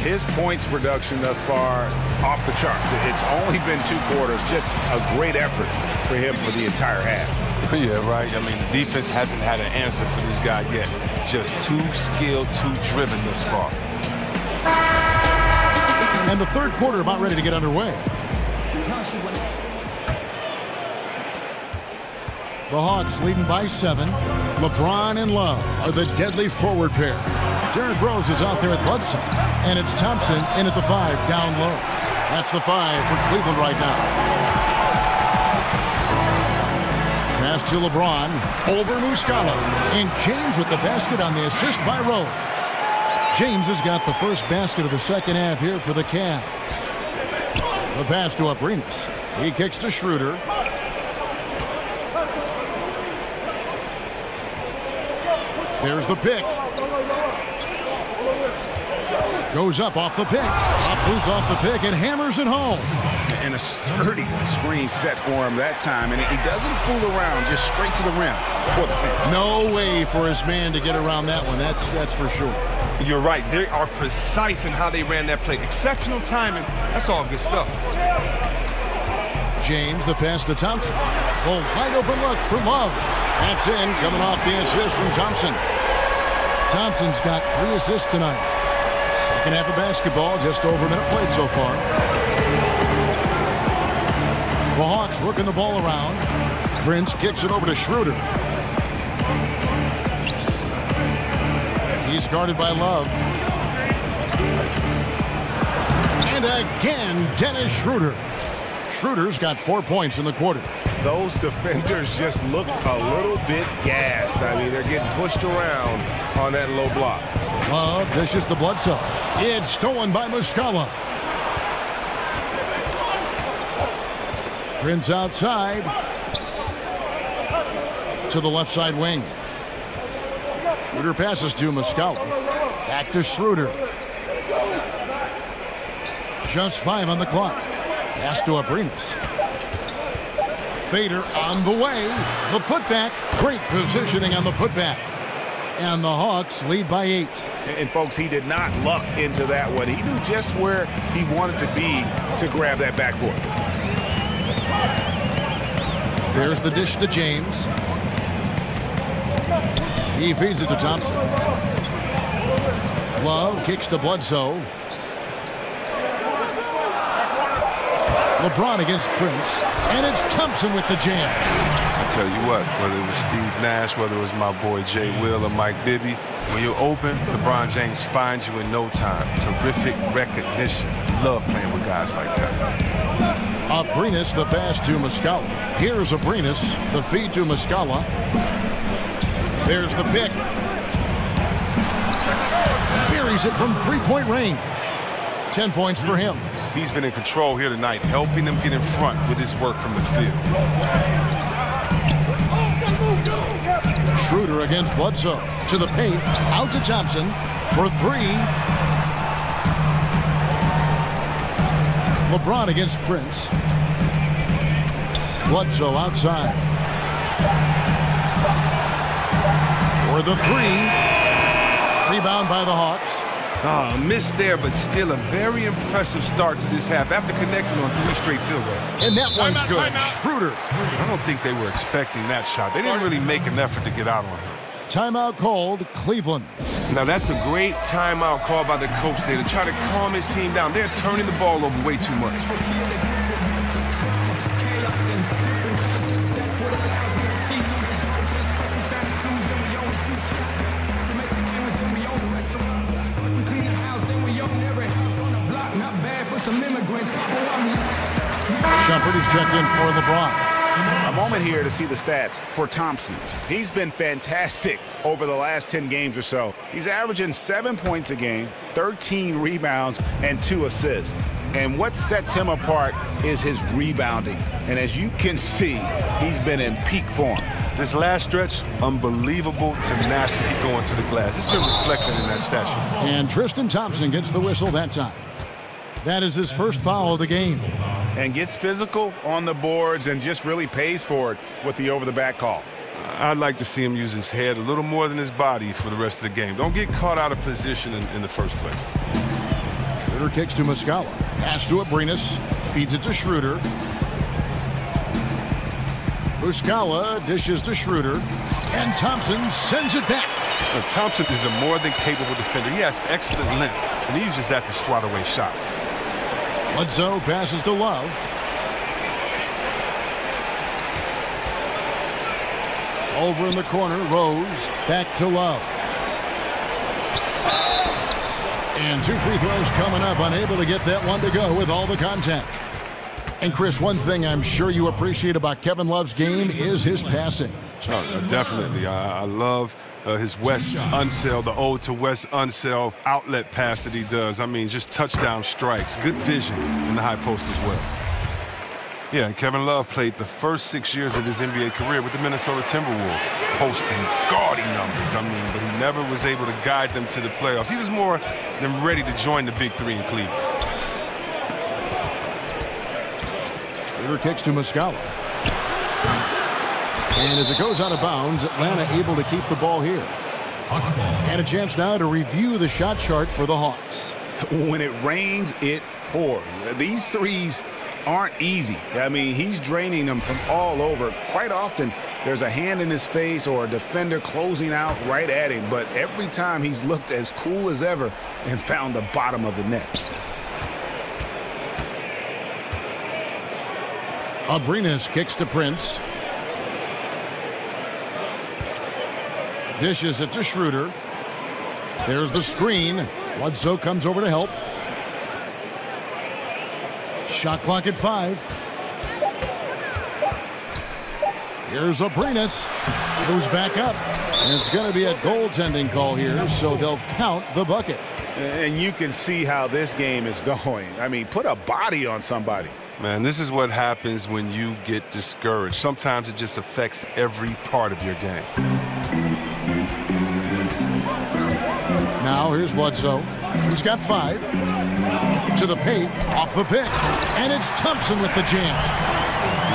His points production thus far off the charts. It's only been 2 quarters. Just a great effort for him for the entire half.
Yeah, right. I mean, the defense hasn't had an answer for this guy yet. Just too skilled, too driven this far.
And the 3rd quarter about ready to get underway. The Hawks leading by 7. LeBron and Love are the deadly forward pair. Derrick Rose is out there at Bledsoe. And it's Thompson in at the 5 down low. That's the 5 for Cleveland right now. Pass to LeBron. Over Muscala. And James with the basket on the assist by Rose. James has got the first basket of the second half here for the Cavs. The pass to Abrinas. He kicks to Schroeder. There's the pick. Goes up off the pick. Up off the pick and hammers it home.
And a sturdy screen set for him that time. And he doesn't fool around, just straight to the rim for the finish.
No way for his man to get around that one. That's for sure.
You're right. They are precise in how they ran that play. Exceptional timing. That's all good stuff.
James, the pass to Thompson. Oh, wide open look for Love. That's in, coming off the assist from Thompson. Thompson's got 3 assists tonight. Second half of basketball, just over a minute played so far. The Hawks working the ball around. Prince kicks it over to Schroeder. He's guarded by Love. And again, Dennis Schroeder. Schroeder's got 4 points in the quarter.
Those defenders just look a little bit gassed. I mean, they're getting pushed around on that low block.
Love dishes to Bledsoe. It's stolen by Muscala. Prince outside to the left side wing. Schroeder passes to Muscala. Back to Schroeder. Just 5 on the clock. Pass to Abrinas. Fader on the way. The putback. Great positioning on the putback. And the Hawks lead by 8.
And folks, he did not luck into that one. He knew just where he wanted to be to grab that backboard.
There's the dish to James. He feeds it to Thompson. Love kicks to Bledsoe. LeBron against Prince. And it's Thompson with the jam.
I tell you what, whether it was Steve Nash, whether it was my boy Jay Will or Mike Bibby, when you're open, LeBron James finds you in no time. Terrific recognition. Love playing with guys like that.
Abrinas, the pass to Muscala. Here's Abrinas, the feed to Muscala. There's the pick. Buries it from 3-point range. 10 points for him.
He's been in control here tonight, helping them get in front with his work from the field.
Schroeder against Bledsoe. To the paint. Out to Thompson for 3. LeBron against Prince. Bledsoe outside. For the 3. Rebound by the Hawks.
Missed there, but still a very impressive start to this half after connecting on 3 straight field goals.
And that one's good. Schroeder.
I don't think they were expecting that shot. They didn't really make an effort to get out on him.
Timeout called, Cleveland.
Now, that's a great timeout call by the coach there to try to calm his team down. They're turning the ball over way too much.
Shumpert is checked in for LeBron.
A moment here to see the stats for Thompson. He's been fantastic over the last 10 games or so. He's averaging 7 points a game, 13 rebounds, and 2 assists. And what sets him apart is his rebounding. And as you can see, he's been in peak form.
This last stretch, unbelievable tenacity going to the glass. It's been reflected in that stat sheet.
And Tristan Thompson gets the whistle that time. That is his first foul of the game.
And gets physical on the boards and just really pays for it with the over-the-back call.
I'd like to see him use his head a little more than his body for the rest of the game. Don't get caught out of position in the first place.
Schroeder kicks to Muscala. Pass to Abrinas. Feeds it to Schroeder. Muscala dishes to Schroeder. And Thompson sends it back.
Thompson is a more than capable defender. He has excellent length, and he uses that to swat away shots.
Bledsoe passes to Love. Over in the corner, Rose. Back to Love. And 2 free throws coming up. Unable to get that one to go with all the contact. And Chris, one thing I'm sure you appreciate about Kevin Love's game is his passing.
Oh, definitely. I love his Wes Unseld, the ode to Wes Unseld outlet pass that he does. I mean, just touchdown strikes. Good vision in the high post as well. Yeah, and Kevin Love played the first 6 years of his NBA career with the Minnesota Timberwolves. posting gaudy numbers. I mean, but he never was able to guide them to the playoffs. He was more than ready to join the Big Three in Cleveland.
Schroeder kicks to Muscala. And as it goes out of bounds, Atlanta able to keep the ball here. And a chance now to review the shot chart for the Hawks.
When it rains, it pours. These threes aren't easy. I mean, he's draining them from all over. Quite often, there's a hand in his face or a defender closing out right at him. But every time he's looked as cool as ever and found the bottom of the net.
Abrinas kicks to Prince. Dishes it to Schroeder. There's the screen. Bledsoe comes over to help. Shot clock at 5. Here's Abrinas. Goes back up. And it's going to be a goaltending call here, so they'll count the bucket.
And you can see how this game is going. I mean, put a body on somebody.
Man, this is what happens when you get discouraged. Sometimes it just affects every part of your game.
Now here's Bledsoe. He's got 5. To the paint, off the pick. And it's Thompson with the jam.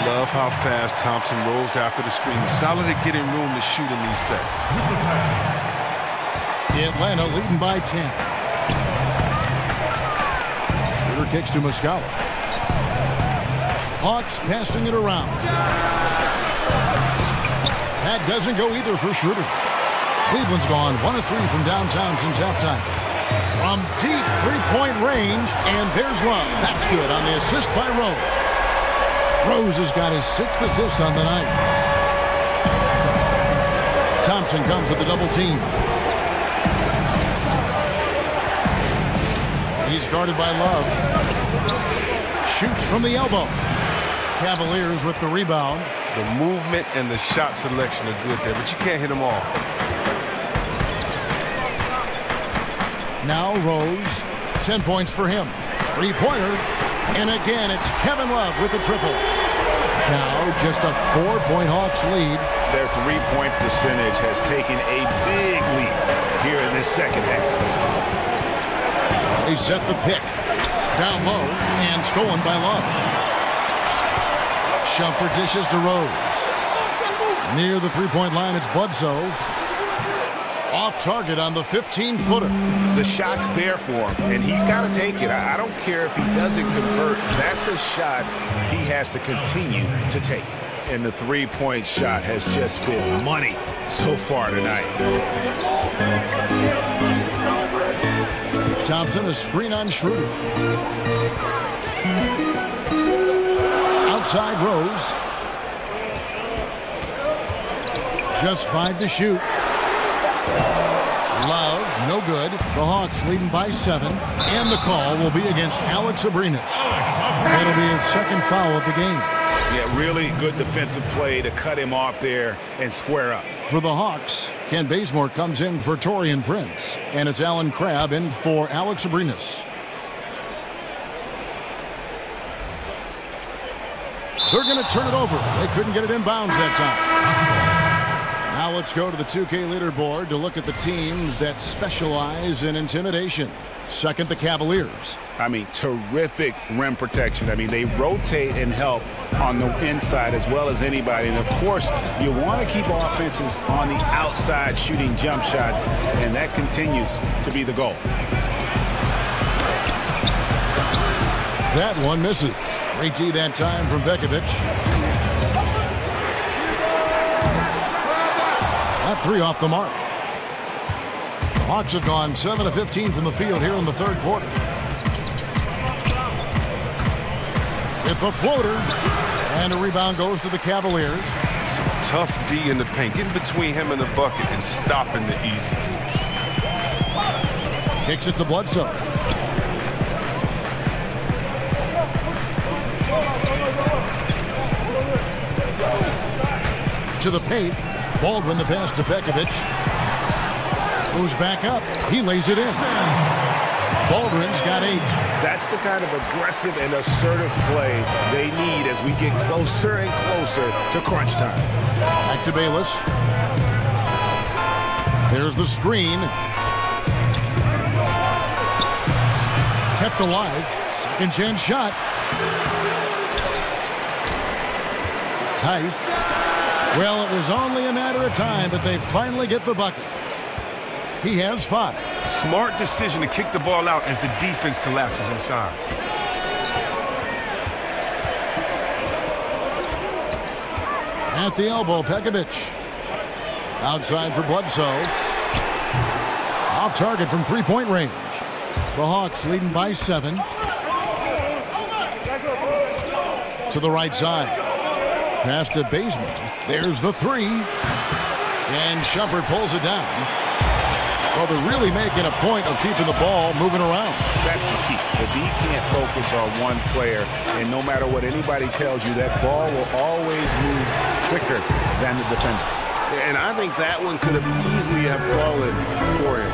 Love how fast Thompson rolls after the screen. Solid at getting room to shoot in these sets.
Atlanta leading by 10. Schroeder kicks to Muscala. Hawks passing it around. That doesn't go either for Schroeder. Cleveland's gone 1 of 3 from downtown since halftime. From deep three-point range, and there's Love. That's good on the assist by Rose. Rose has got his 6th assist on the night. Thompson comes with the double team. He's guarded by Love. Shoots from the elbow. Cavaliers with the rebound.
The movement and the shot selection are good there, but you can't hit them all.
Now Rose, 10 points for him. 3-pointer, and again it's Kevin Love with the triple. Now just a 4-point Hawks lead.
Their three-point percentage has taken a big leap here in this second half.
They set the pick. Down low and stolen by Love. Shumpert dishes to Rose. Near the three-point line, it's Bledsoe. Off target on the 15-footer.
The shot's there for him, and he's got to take it. I don't care if he doesn't convert. That's a shot he has to continue to take. And the three-point shot has just been money so far tonight.
Thompson, a screen on Schroeder. Outside Rose. Just 5 to shoot. Love, no good. The Hawks leading by 7. And the call will be against Alex Abrinas. That'll be his 2nd foul of the game.
Yeah, really good defensive play to cut him off there and square up.
For the Hawks, Ken Bazemore comes in for Taurean Prince. And it's Alan Crabb in for Alex Abrinas. They're going to turn it over. They couldn't get it inbounds that time. Now let's go to the 2K leaderboard to look at the teams that specialize in intimidation. Second, the Cavaliers.
I mean, terrific rim protection. I mean, they rotate and help on the inside as well as anybody. And, of course, you want to keep offenses on the outside shooting jump shots, and that continues to be the goal.
That one misses. Great D that time from Bekovic. That 3 off the mark. Hawks have gone 7 of 15 from the field here in the 3rd quarter. It's a floater. And a rebound goes to the Cavaliers.
Some tough D in the paint. Getting between him and the bucket and stopping the easy.
Kicks it to Bledsoe. To the paint. Baldwin the pass to Bekovic. Goes back up. He lays it in. Baldwin's got 8.
That's the kind of aggressive and assertive play they need as we get closer and closer to crunch time.
Back to Bayless. There's the screen. Kept alive. Second chance shot. Tice. Well, it was only a matter of time, but they finally get the bucket. He has 5.
Smart decision to kick the ball out as the defense collapses inside.
At the elbow, Pekovic. Outside for Bledsoe. Off target from three-point range. The Hawks leading by 7. To the right side. Pass to Bazemore. There's the 3. And Shumpert pulls it down. Well, they're really making a point of keeping the ball moving around.
That's the key. The D can't focus on one player, and no matter what anybody tells you, that ball will always move quicker than the defender. And I think that one could have easily have fallen for him.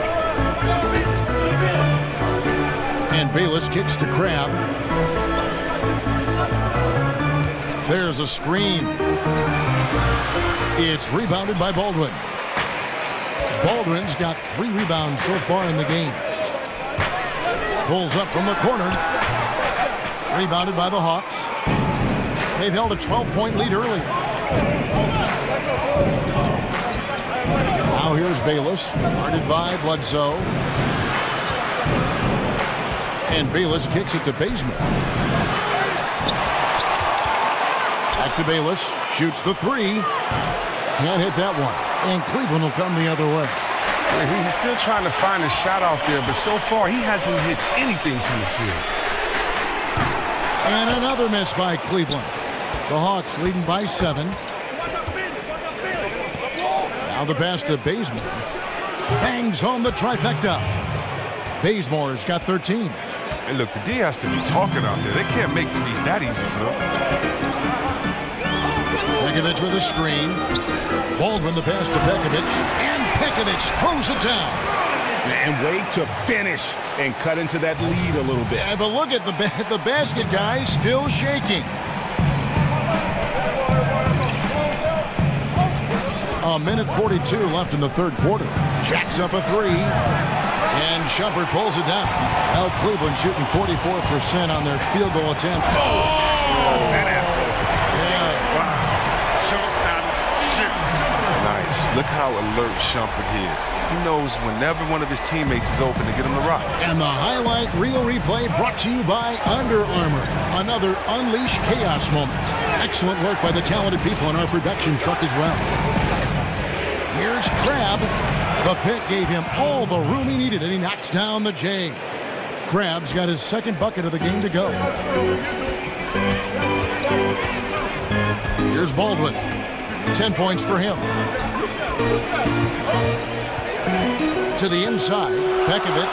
And Bayless kicks to Crabbe. There's a screen. It's rebounded by Baldwin. Baldwin's got 3 rebounds so far in the game. Pulls up from the corner. Rebounded by the Hawks. They've held a 12-point lead earlier. Now here's Bayless, guarded by Bledsoe. And Bayless kicks it to Bazemore. Back to Bayless, shoots the 3. Can't hit that one. And Cleveland will come the other way.
He's still trying to find a shot out there, but so far he hasn't hit anything from the field.
And another miss by Cleveland. The Hawks leading by 7. Now the pass to Bazemore. Bangs home the trifecta. Bazemore's got 13.
And look, the D has to be talking out there. They can't make threes that easy for them.
Pekovic with a screen. Baldwin the pass to Pekovic. And Pekovic throws it down.
And wait to finish and cut into that lead a little bit.
Yeah, but look at the basket guy still shaking. A minute 42 left in the third quarter. Jacks up a 3. And Shumpert pulls it down. Now Cleveland shooting 44% on their field goal attempt.
Nice. Look how alert Shumpert is. He knows whenever one of his teammates is open to get him the rock.
And the highlight reel replay brought to you by Under Armour. Another Unleash Chaos moment. Excellent work by the talented people in our production truck as well. Here's Crabbe. The pick gave him all the room he needed, and he knocks down the J. Crabbe's got his second bucket of the game to go. Here's Baldwin. 10 points for him. To the inside, Pekovic.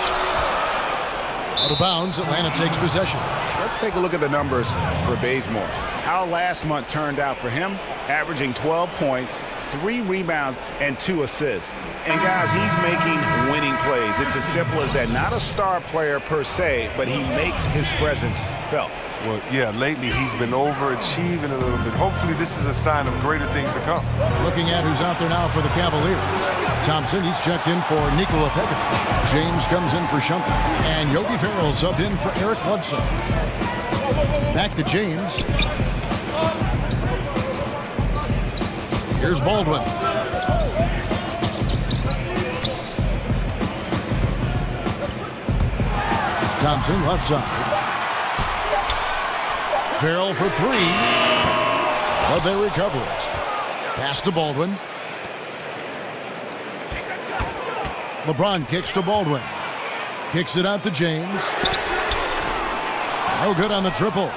Out of bounds, Atlanta takes possession.
Let's take a look at the numbers for Bazemore. How last month turned out for him, averaging 12 points, 3 rebounds, and 2 assists. And guys, he's making winning plays. It's as simple as that. Not a star player per se, but he makes his presence felt.
Well, yeah, lately he's been overachieving a little bit. Hopefully this is a sign of greater things to come.
Looking at who's out there now for the Cavaliers. Thompson, he's checked in for Nikola Pekovic. James comes in for Shumpert. And Yogi Ferrell subbed in for Eric Bledsoe. Back to James. Here's Baldwin. Thompson, left side. Ferrell for 3. But they recover it. Pass to Baldwin. LeBron kicks to Baldwin. Kicks it out to James. No good on the triple.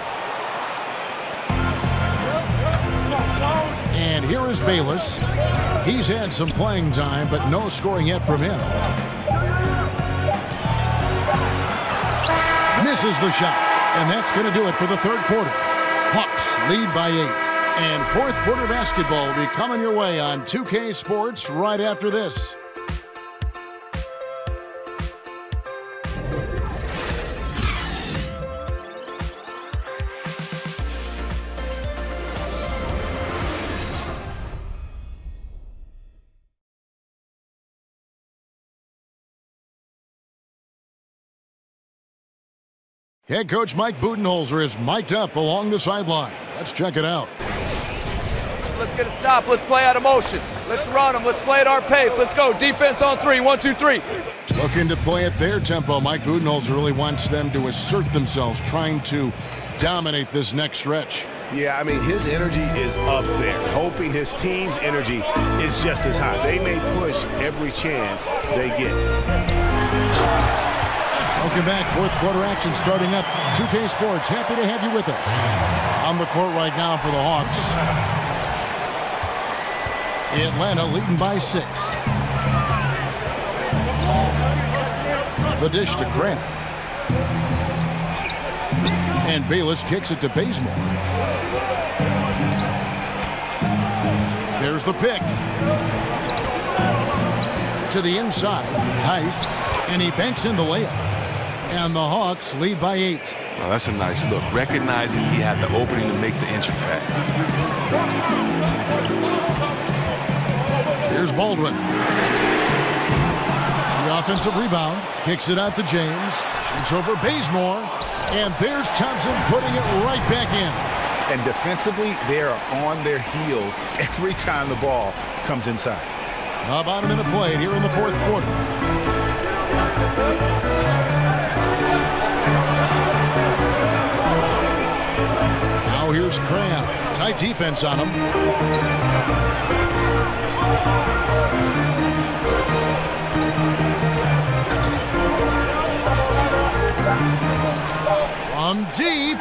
And here is Bayless. He's had some playing time, but no scoring yet from him. Misses the shot. And that's going to do it for the third quarter. Hawks lead by 8. And fourth quarter basketball will be coming your way on 2K Sports right after this. Head coach Mike Budenholzer is mic'd up along the sideline. Let's check it out.
Let's get a stop. Let's play out of motion. Let's run them. Let's play at our pace. Let's go. Defense on 3. 1, 2, 3.
Looking to play at their tempo. Mike Budenholzer really wants them to assert themselves, trying to dominate this next stretch.
Yeah, I mean, his energy is up there, hoping his team's energy is just as high. They may push every chance they get.
Welcome back. Fourth quarter action starting up. 2K Sports, happy to have you with us. On the court right now for the Hawks. Atlanta leading by 6. The dish to Crab. And Bayless kicks it to Bazemore. There's the pick. To the inside, Tice, and he banks in the layup. And the Hawks lead by 8.
Oh, that's a nice look, recognizing he had the opening to make the entry pass.
Here's Baldwin. The offensive rebound, kicks it out to James, shoots over Bazemore, and there's Thompson putting it right back in.
And defensively, they are on their heels every time the ball comes inside.
About a minute played here in the fourth quarter. Now here's Cram. Tight defense on him. From deep.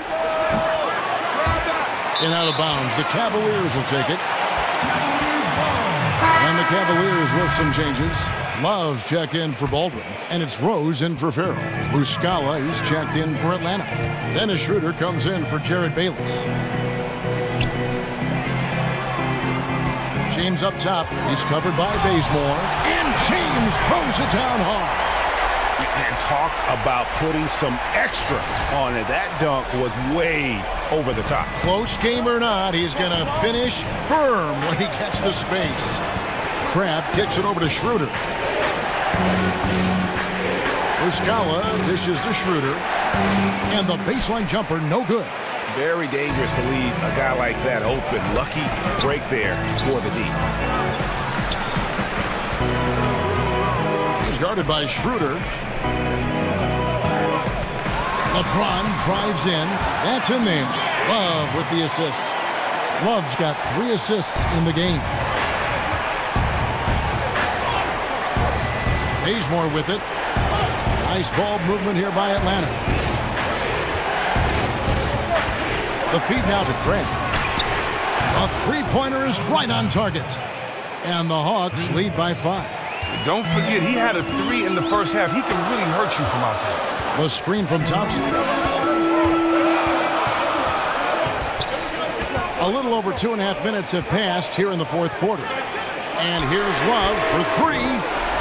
And out of bounds. The Cavaliers will take it. And the Cavaliers with some changes. Love's check in for Baldwin. And it's Rose in for Farrell. Muscala, he's checked in for Atlanta. Dennis Schroeder comes in for Jared Bayless. James up top. He's covered by Bazemore. And James throws it down hard.
And talk about putting some extra on it. That dunk was way over the top.
Close game or not, he's going to finish firm when he gets the space. Kraft kicks it over to Schroeder. Muscala dishes to Schroeder. And the baseline jumper, no good.
Very dangerous to leave a guy like that open. Lucky break there for the D.
He's guarded by Schroeder. LeBron drives in. That's in there. Love with the assist. Love's got 3 assists in the game. Bazemore with it. Nice ball movement here by Atlanta. The feed now to Craig. A three-pointer is right on target. And the Hawks lead by 5.
Don't forget, he had a 3 in the first half. He can really hurt you from out there.
The screen from Thompson. A little over 2.5 minutes have passed here in the fourth quarter. And here's Love for 3.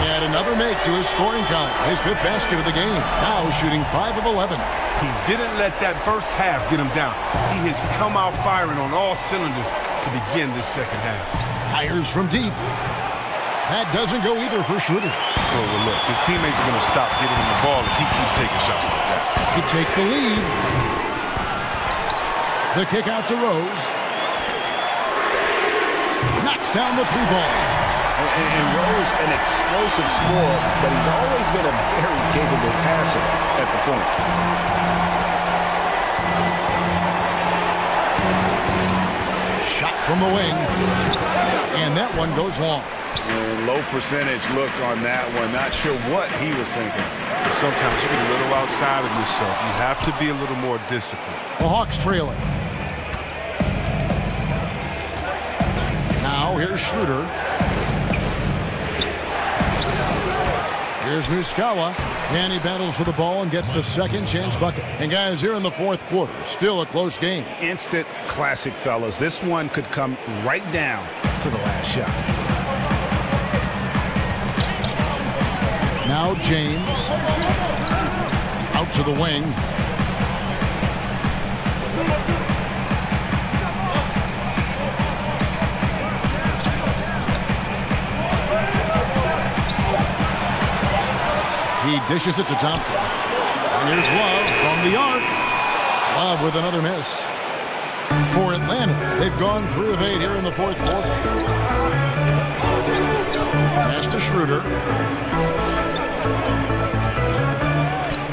And another make to his scoring column. His 5th basket of the game. Now shooting 5 of 11.
He didn't let that first half get him down. He has come out firing on all cylinders to begin this second half.
Fires from deep. That doesn't go either for Schroeder.
Well, look, his teammates are going to stop giving him the ball if he keeps taking shots like that.
To take the lead. The kick out to Rose. Knocks down the 3-ball.
And Rose, an explosive scorer, but he's always been a very capable passer at the point.
Shot from the wing. And that one goes long.
And low percentage look on that one. Not sure what he was thinking.
Sometimes you get a little outside of yourself. You have to be a little more disciplined.
The Hawks trailing. Now here's Schroeder. Here's Muscala. And he battles for the ball and gets the second chance bucket. And guys, here in the fourth quarter, still a close game.
Instant classic, fellas. This one could come right down to the last shot.
Now James. Out to the wing. He dishes it to Thompson. And here's Love from the arc. Love with another miss. For Atlanta, they've gone 3 of 8 here in the fourth quarter. Pass to Schroeder.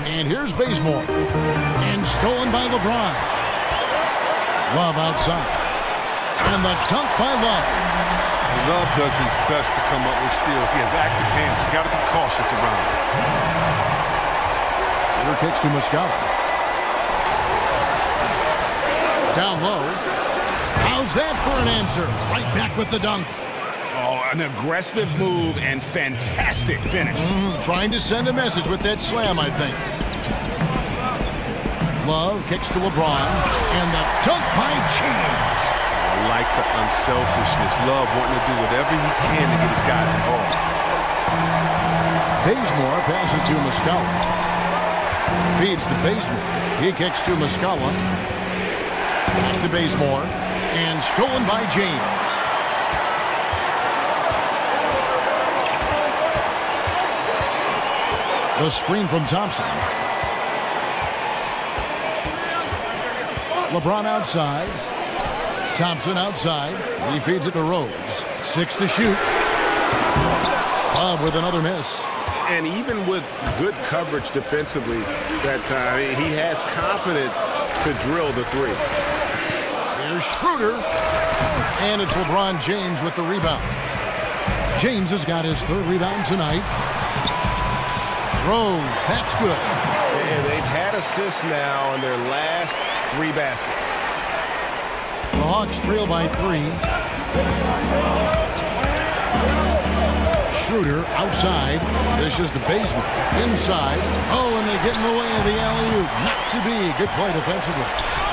And here's Bazemore. And stolen by LeBron. Love outside. And the dunk by Love.
Love does his best to come up with steals. He has active hands. You got to be cautious around him.
Schroeder kicks to Muscala. Down low. How's that for an answer? Right back with the dunk.
Oh, an aggressive move and fantastic finish.
Trying to send a message with that slam, I think. Love kicks to LeBron. And the dunk by James.
I like the unselfishness. Love wanting to do whatever he can to get his guys involved.
Bazemore passes to Muscala. Feeds to Bazemore. He kicks to Muscala. Back to Bazemore. And stolen by James. The screen from Thompson. LeBron outside. Thompson outside. He feeds it to Rose. 6 to shoot. Love with another miss.
And even with good coverage defensively that time, he has confidence to drill the three.
Here's Schroeder. And it's LeBron James with the rebound. James has got his 3rd rebound tonight. Rose, that's good.
And they've had assists now in their last 3 baskets.
The Hawks trail by 3. Schroeder outside. Dishes to Bazemore. Inside. Oh, and they get in the way of the alley-oop. Not to be. Good play defensively.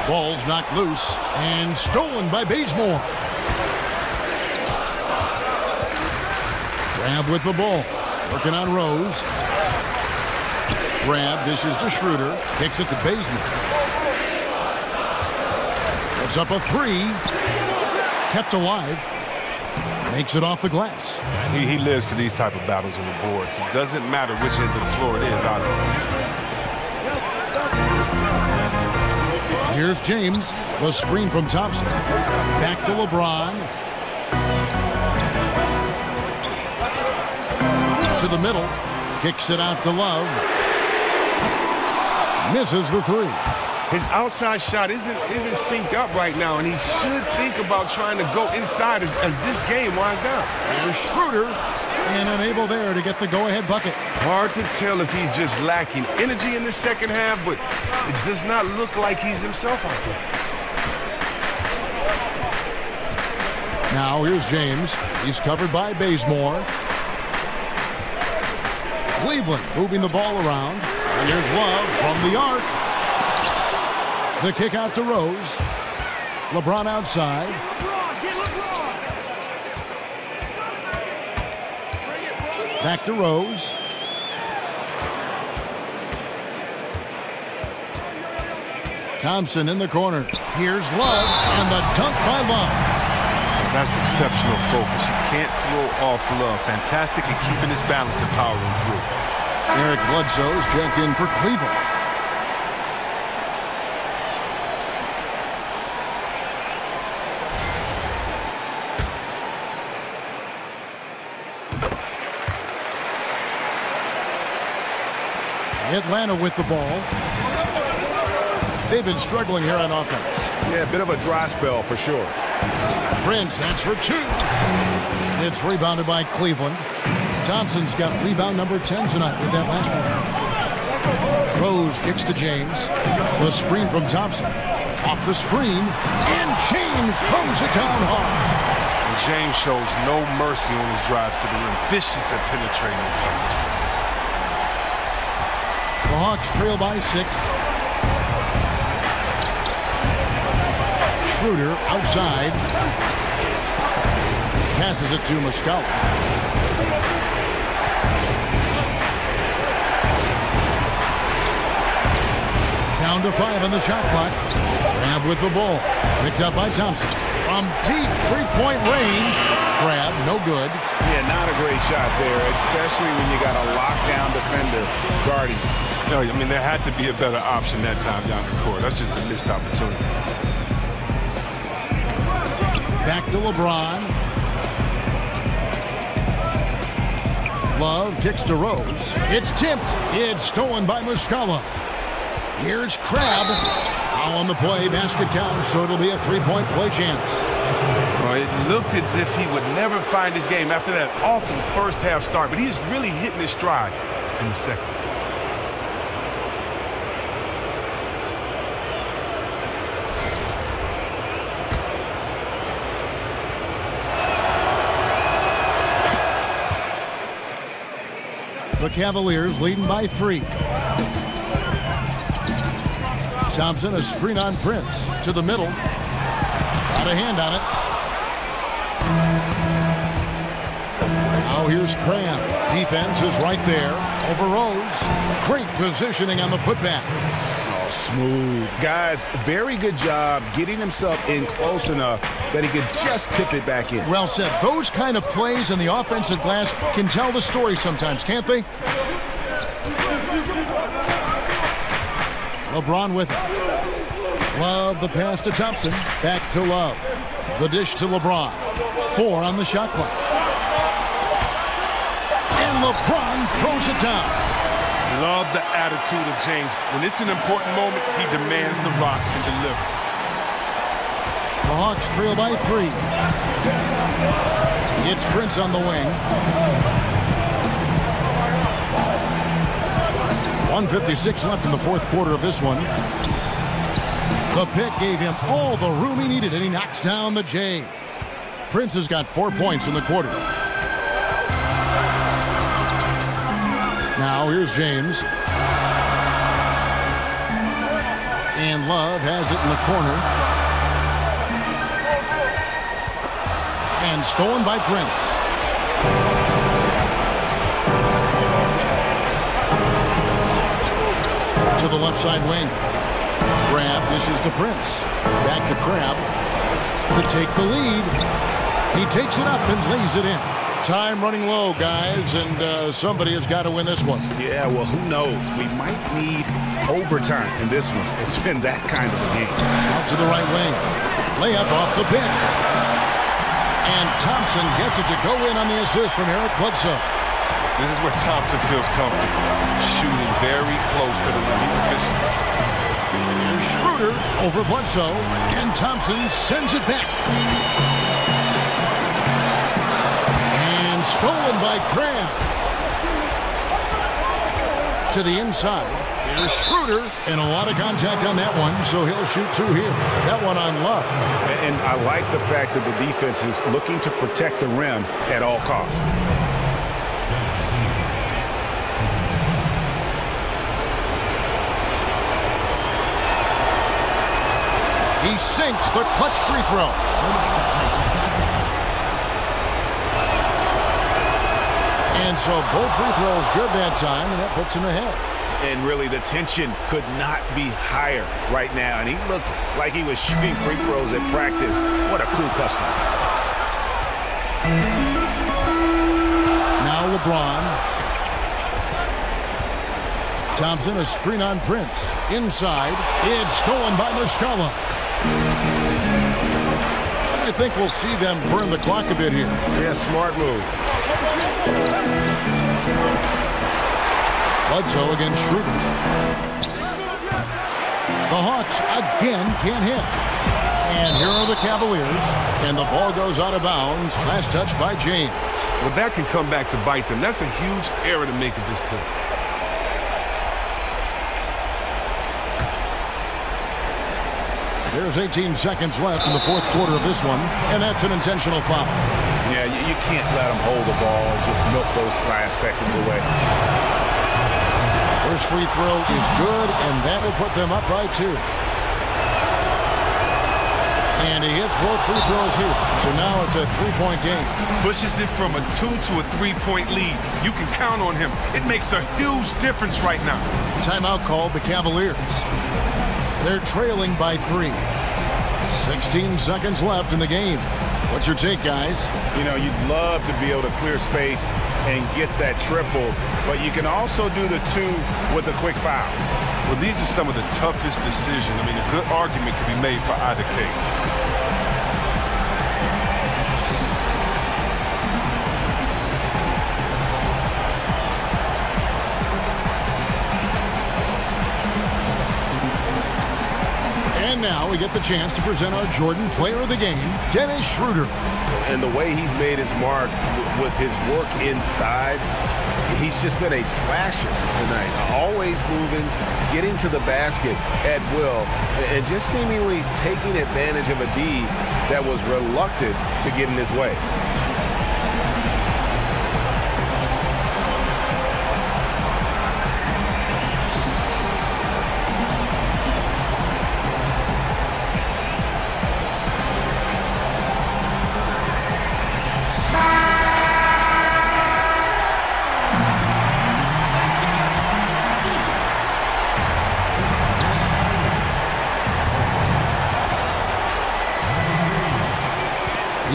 Ball's knocked loose and stolen by Bazemore. Grab with the ball. Working on Rose. Grab, dishes to Schroeder. Kicks it to Bazemore. Puts up a 3. Kept alive. Makes it off the glass.
He lives for these type of battles on the boards. It doesn't matter which end of the floor it is either.
Here's James. The screen from Thompson. Back to LeBron. To the middle. Kicks it out to Love. Misses the 3.
His outside shot isn't synced up right now, and he should think about trying to go inside as this game winds down.
Here's Schroeder, and unable there to get the go-ahead bucket.
Hard to tell if he's just lacking energy in the second half, but it does not look like he's himself out there.
Now here's James. He's covered by Bazemore. Cleveland moving the ball around. And here's Love from the arc. The kick out to Rose. LeBron outside. Back to Rose. Thompson in the corner. Here's Love, and the dunk by Love.
That's exceptional focus. You can't throw off Love. Fantastic at keeping his balance and powering through.
Eric Bledsoe's checked in for Cleveland. Atlanta with the ball. They've been struggling here on offense.
Yeah, a bit of a dry spell for sure.
Prince, that's for 2. It's rebounded by Cleveland. Thompson's got rebound number 10 tonight with that last one. Rose kicks to James. The screen from Thompson. Off the screen, and James throws it down hard.
And James shows no mercy on his drives to the rim. Vicious at penetrating inside.
The Hawks trail by 6. Schroeder outside. Passes it to Muscala. Down to 5 on the shot clock. Crab with the ball. Picked up by Thompson. From deep three-point range. Crab, no good.
Yeah, not a great shot there, especially when you got a lockdown defender guarding.
No, I mean, there had to be a better option that time down the court. That's just a missed opportunity.
Back to LeBron. Love kicks to Rose. It's tipped. It's stolen by Muscala. Here's Crabbe. Foul on the play. Basket counts, so it'll be a three-point play chance.
Well, it looked as if he would never find his game after that awful first half start, but he's really hitting his stride in the second.
The Cavaliers leading by 3. Thompson, a screen on Prince. To the middle. Got a hand on it. Now here's Cram. Defense is right there. Over Rose. Great positioning on the putback.
Oh, smooth. Guys, very good job getting himself in close enough that he could just tip it back in.
Well said. Those kind of plays in the offensive glass can tell the story sometimes, can't they? LeBron with it. Love the pass to Thompson. Back to Love. The dish to LeBron. 4 on the shot clock. And LeBron throws it down.
Love the attitude of James. When it's an important moment, he demands the rock and delivers.
The Hawks trail by 3. It's Prince on the wing. 1:56 left in the fourth quarter of this one. The pick gave him all the room he needed, and he knocks down the J. Prince has got 4 points in the quarter. Now here's James. And Love has it in the corner. And stolen by Prince. To the left side wing. Crabbe dishes to Prince. Back to Crabbe to take the lead. He takes it up and lays it in. Time running low, guys, and somebody has got to win this one.
Yeah, well, who knows? We might need overtime in this one. It's been that kind of a game.
Out to the right wing. Layup off the pick. And Thompson gets it to go in on the assist from Eric Bledsoe.
This is where Thompson feels comfortable. Shooting very close to the rim. He's efficient.
Here's Schroeder over Bledsoe. And Thompson sends it back. And stolen by Cram. To the inside. Here's Schroeder. And a lot of contact on that one, so he'll shoot 2 here. That one on Love.
And I like the fact that the defense is looking to protect the rim at all costs.
He sinks the clutch free throw. And so both free throws good that time, and that puts him ahead.
And really, the tension could not be higher right now. And he looked like he was shooting free throws at practice. What a cool customer.
Now LeBron. Thompson, a screen on Prince. Inside, it's stolen by Muscala. I think we'll see them burn the clock a bit here.
Yeah, smart move.
Bledsoe against Schroeder. The Hawks again can't hit. And here are the Cavaliers. And the ball goes out of bounds. Last touch by James.
Well, that can come back to bite them. That's a huge error to make at this point.
There's 18 seconds left in the fourth quarter of this one, and that's an intentional foul.
Yeah, you can't let them hold the ball and just milk those last seconds away.
First free throw is good, and that will put them up by 2. And he hits both free throws here, so now it's a 3-point game.
Pushes it from a 2 to a 3-point lead. You can count on him. It makes a huge difference right now.
Timeout called the Cavaliers. They're trailing by 3. 16 seconds left in the game. What's your take, guys?
You know, you'd love to be able to clear space and get that triple, but you can also do the 2 with a quick foul.
Well, these are some of the toughest decisions. I mean, a good argument can be made for either case.
And now we get the chance to present our Jordan Player of the Game, Dennis Schroeder.
And the way he's made his mark with his work inside, he's just been a slasher tonight. Always moving, getting to the basket at will, and just seemingly taking advantage of a D that was reluctant to get in his way.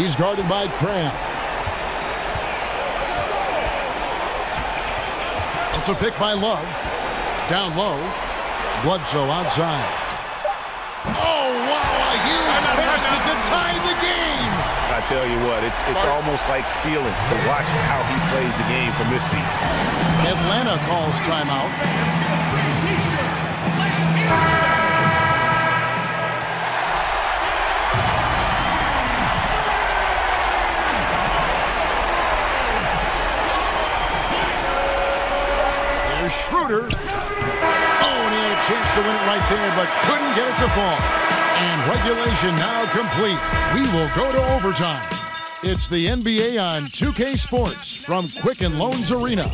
He's guarded by Cram. It's a pick by Love. Down low. Bledsoe outside. Oh, wow, a huge basket to tie the game.
I tell you what, it's almost like stealing to watch how he plays the game from this seat.
Atlanta calls timeout. Schroeder. Oh, and he had a chance to win it right there, but couldn't get it to fall. And regulation now complete. We will go to overtime. It's the NBA on 2K Sports from Quicken Loans Arena.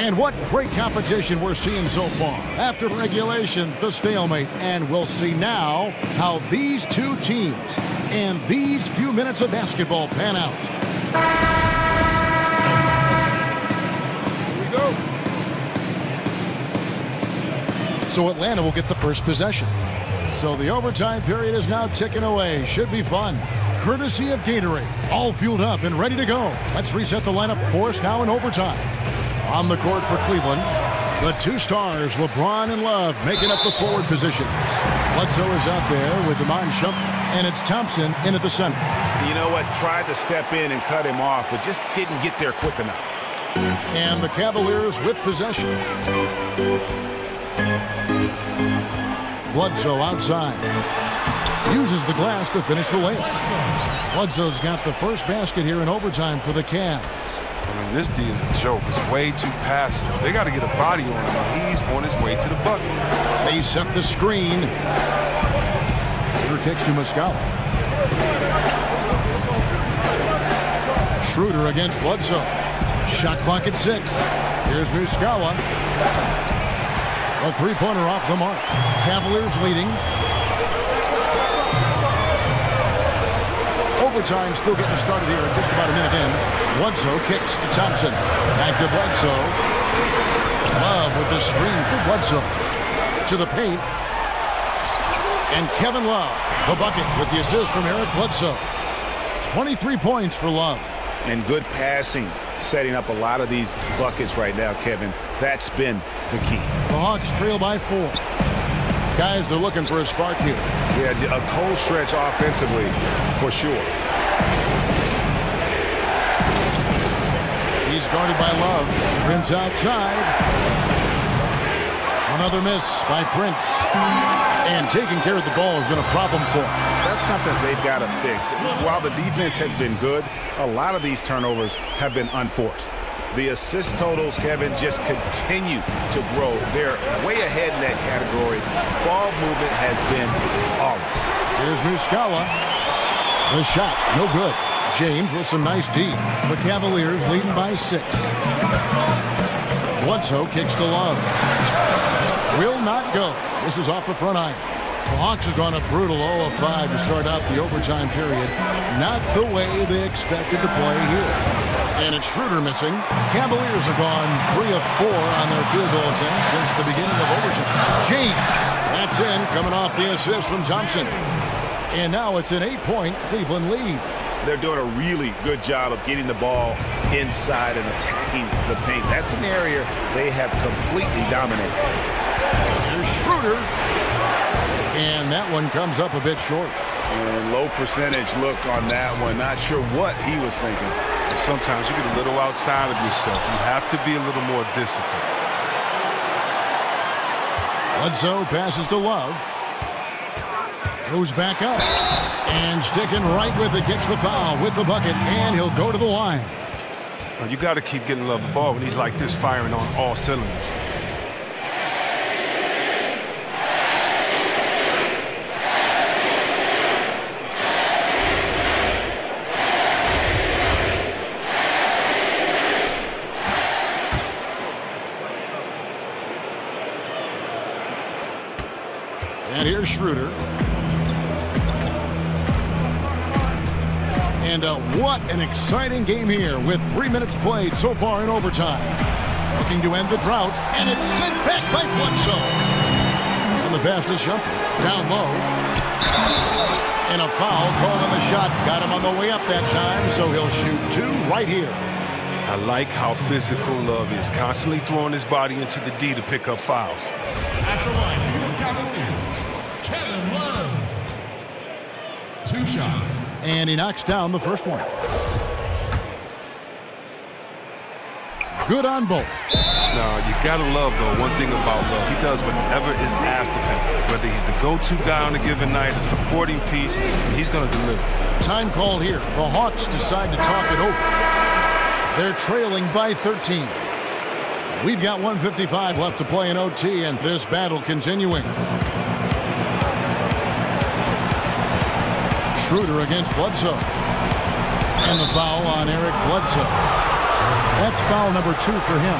And what great competition we're seeing so far. After regulation, the stalemate. And we'll see now how these two teams and these few minutes of basketball pan out.
Here we go.
So Atlanta will get the first possession. So the overtime period is now ticking away. Should be fun. Courtesy of Gatorade. All fueled up and ready to go. Let's reset the lineup for us now in overtime. On the court for Cleveland, the two stars, LeBron and Love, making up the forward positions. Bledsoe is out there with Iman Shump, and it's Thompson in at the center.
You know what? Tried to step in and cut him off, but just didn't get there quick enough.
And the Cavaliers with possession. Bledsoe outside. Uses the glass to finish the layup. Bledsoe's got the first basket here in overtime for the Cavs.
I mean, this D is a joke. It's way too passive. They got to get a body on him. He's on his way to the bucket.
They set the screen. Schroeder kicks to Muscala. Schroeder against Bledsoe. Shot clock at 6. Here's Muscala. A three-pointer off the mark. Cavaliers leading. Overtime still getting started here at just about a minute in. Bledsoe kicks to Thompson. Back to Bledsoe. Love with the screen for Bledsoe. To the paint. And Kevin Love, the bucket with the assist from Eric Bledsoe. 23 points for Love.
And good passing, setting up a lot of these buckets right now, Kevin. That's been the key.
The Hawks trail by 4. Guys are looking for a spark here.
Yeah, a cold stretch offensively, for sure.
He's guarded by Love. Prince outside. Another miss by Prince. And taking care of the ball has been a problem for him.
That's something they've got to fix. While the defense has been good, a lot of these turnovers have been unforced. The assist totals, Kevin, just continue to grow. They're way ahead in that category. Ball movement has been flawless.
Here's Muscala. The shot, no good. James with some nice D. The Cavaliers leading by 6. Bledsoe kicks to Love. Will not go. This is off the front iron. The Hawks have gone a brutal 0 of 5 to start out the overtime period. Not the way they expected to play here. And it's Schroeder missing. Cavaliers have gone 3 of 4 on their field goal attempts since the beginning of overtime. James, that's in, coming off the assist from Thompson. And now it's an 8-point Cleveland lead.
They're doing a really good job of getting the ball inside and attacking the paint. That's an area they have completely dominated.
Here's Schroeder. And that one comes up a bit short.
And low percentage look on that one. Not sure what he was thinking.
Sometimes you get a little outside of yourself. You have to be a little more disciplined.
Bledsoe passes to Love. Goes back up. And sticking right with it, gets the foul with the bucket, and he'll go to the line.
You got to keep getting Love the ball when he's like this, firing on all cylinders.
And here's Schroeder. And what an exciting game here with 3 minutes played so far in overtime. Looking to end the drought, and it's sent back by Bledsoe. And the fastest jumper down low. And a foul called on the shot. Got him on the way up that time, so he'll shoot 2 right here.
I like how physical Love is, constantly throwing his body into the D to pick up fouls.
After line, for your Cavaliers, Kevin Love. 2 shots. And he knocks down the first one. Good on both.
No, you gotta love, though, one thing about Love. He does whatever is asked of him. Whether he's the go-to guy on a given night, a supporting piece, he's gonna deliver.
Time called here. The Hawks decide to talk it over. They're trailing by 13. We've got 1:55 left to play in OT, and this battle continuing. Schroeder against Bledsoe. And the foul on Eric Bledsoe. That's foul number 2 for him.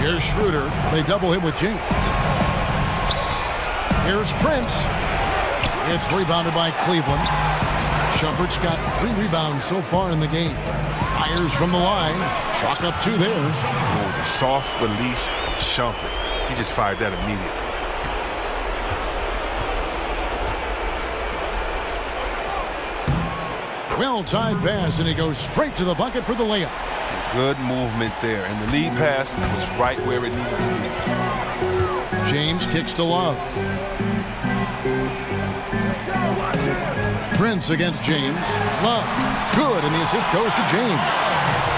Here's Schroeder. They double him with James. Here's Prince. It's rebounded by Cleveland. Shumpert's got 3 rebounds so far in the game. Fires from the line. Chalk up 2 there.
Oh, the soft release of Shumpert. He just fired that immediately.
Well-timed pass, and he goes straight to the bucket for the layup.
Good movement there, and the lead pass was right where it needed to be.
James kicks to Love. Prince against James. Love. Good, and the assist goes to James.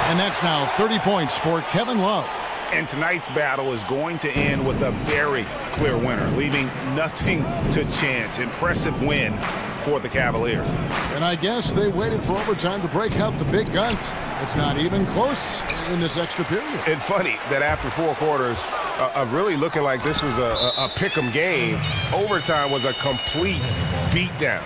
And that's now 30 points for Kevin Love.
And tonight's battle is going to end with a very clear winner, leaving nothing to chance. Impressive win for the Cavaliers.
And I guess they waited for overtime to break out the big guns. It's not even close in this extra period.
It's funny that after 4 quarters of really looking like this was a pick'em game, overtime was a complete beatdown.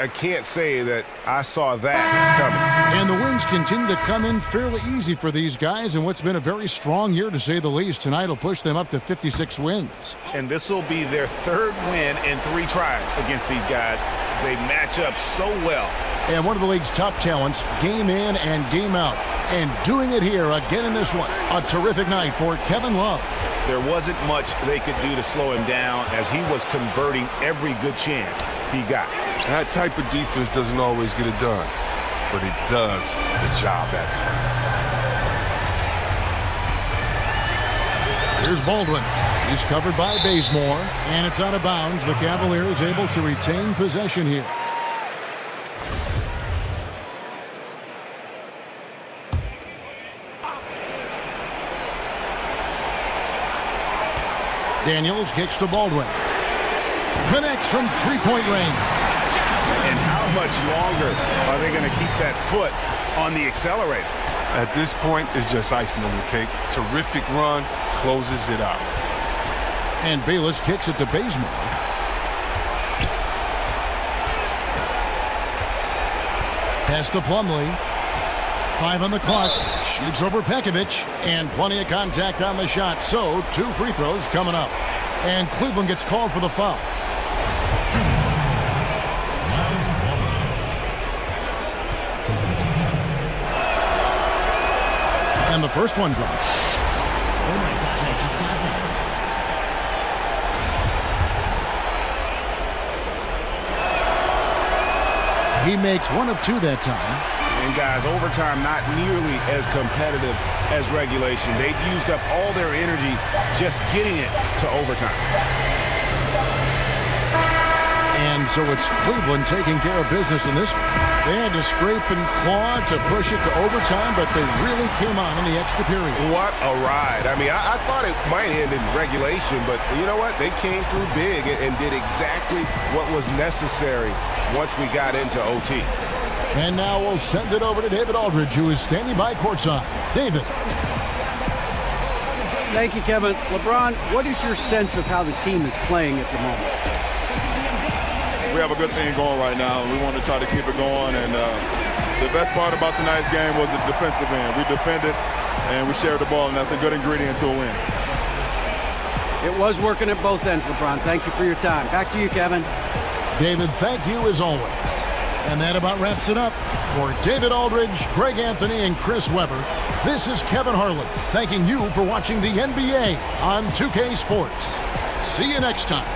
I can't say that I saw that coming.
And the wins continue to come in fairly easy for these guys in what's been a very strong year, to say the least. Tonight will push them up to 56 wins.
And this will be their 3rd win in 3 tries against these guys. They match up so well.
And one of the league's top talents, game in and game out. And doing it here again in this one. A terrific night for Kevin Love.
There wasn't much they could do to slow him down as he was converting every good chance he got.
That type of defense doesn't always get it done, but it does the job at
time. Here's Baldwin. He's covered by Bazemore, and it's out of bounds. The Cavaliers able to retain possession here. Daniels kicks to Baldwin. Connects from 3-point range.
And how much longer are they going to keep that foot on the accelerator?
At this point, it's just icing on the cake. Terrific run, closes it out.
And Bayless kicks it to Bazemore. Pass to Plumlee. 5 on the clock. Shoots over Pekovic, and plenty of contact on the shot. So 2 free throws coming up. And Cleveland gets called for the foul. And the first one drops.
Oh my gosh, I just got that.
He makes 1 of 2 that time.
And guys, overtime not nearly as competitive as regulation. They've used up all their energy just getting it to overtime.
And so it's Cleveland taking care of business in this one. They had to scrape and claw to push it to overtime, but they really came on in the extra period.
What a ride. I mean, I thought it might end in regulation, but you know what? They came through big and did exactly what was necessary once we got into OT.
And now we'll send it over to David Aldridge, who is standing by courtside. David.
Thank you, Kevin. LeBron, what is your sense of how the team is playing at the moment?
We have a good thing going right now, and we want to try to keep it going. And the best part about tonight's game was the defensive end. We defended, and we shared the ball, and that's a good ingredient to a win.
It was working at both ends, LeBron. Thank you for your time. Back to you, Kevin.
David, thank you as always. And that about wraps it up. For David Aldridge, Greg Anthony, and Chris Webber, this is Kevin Harlan thanking you for watching the NBA on 2K Sports. See you next time.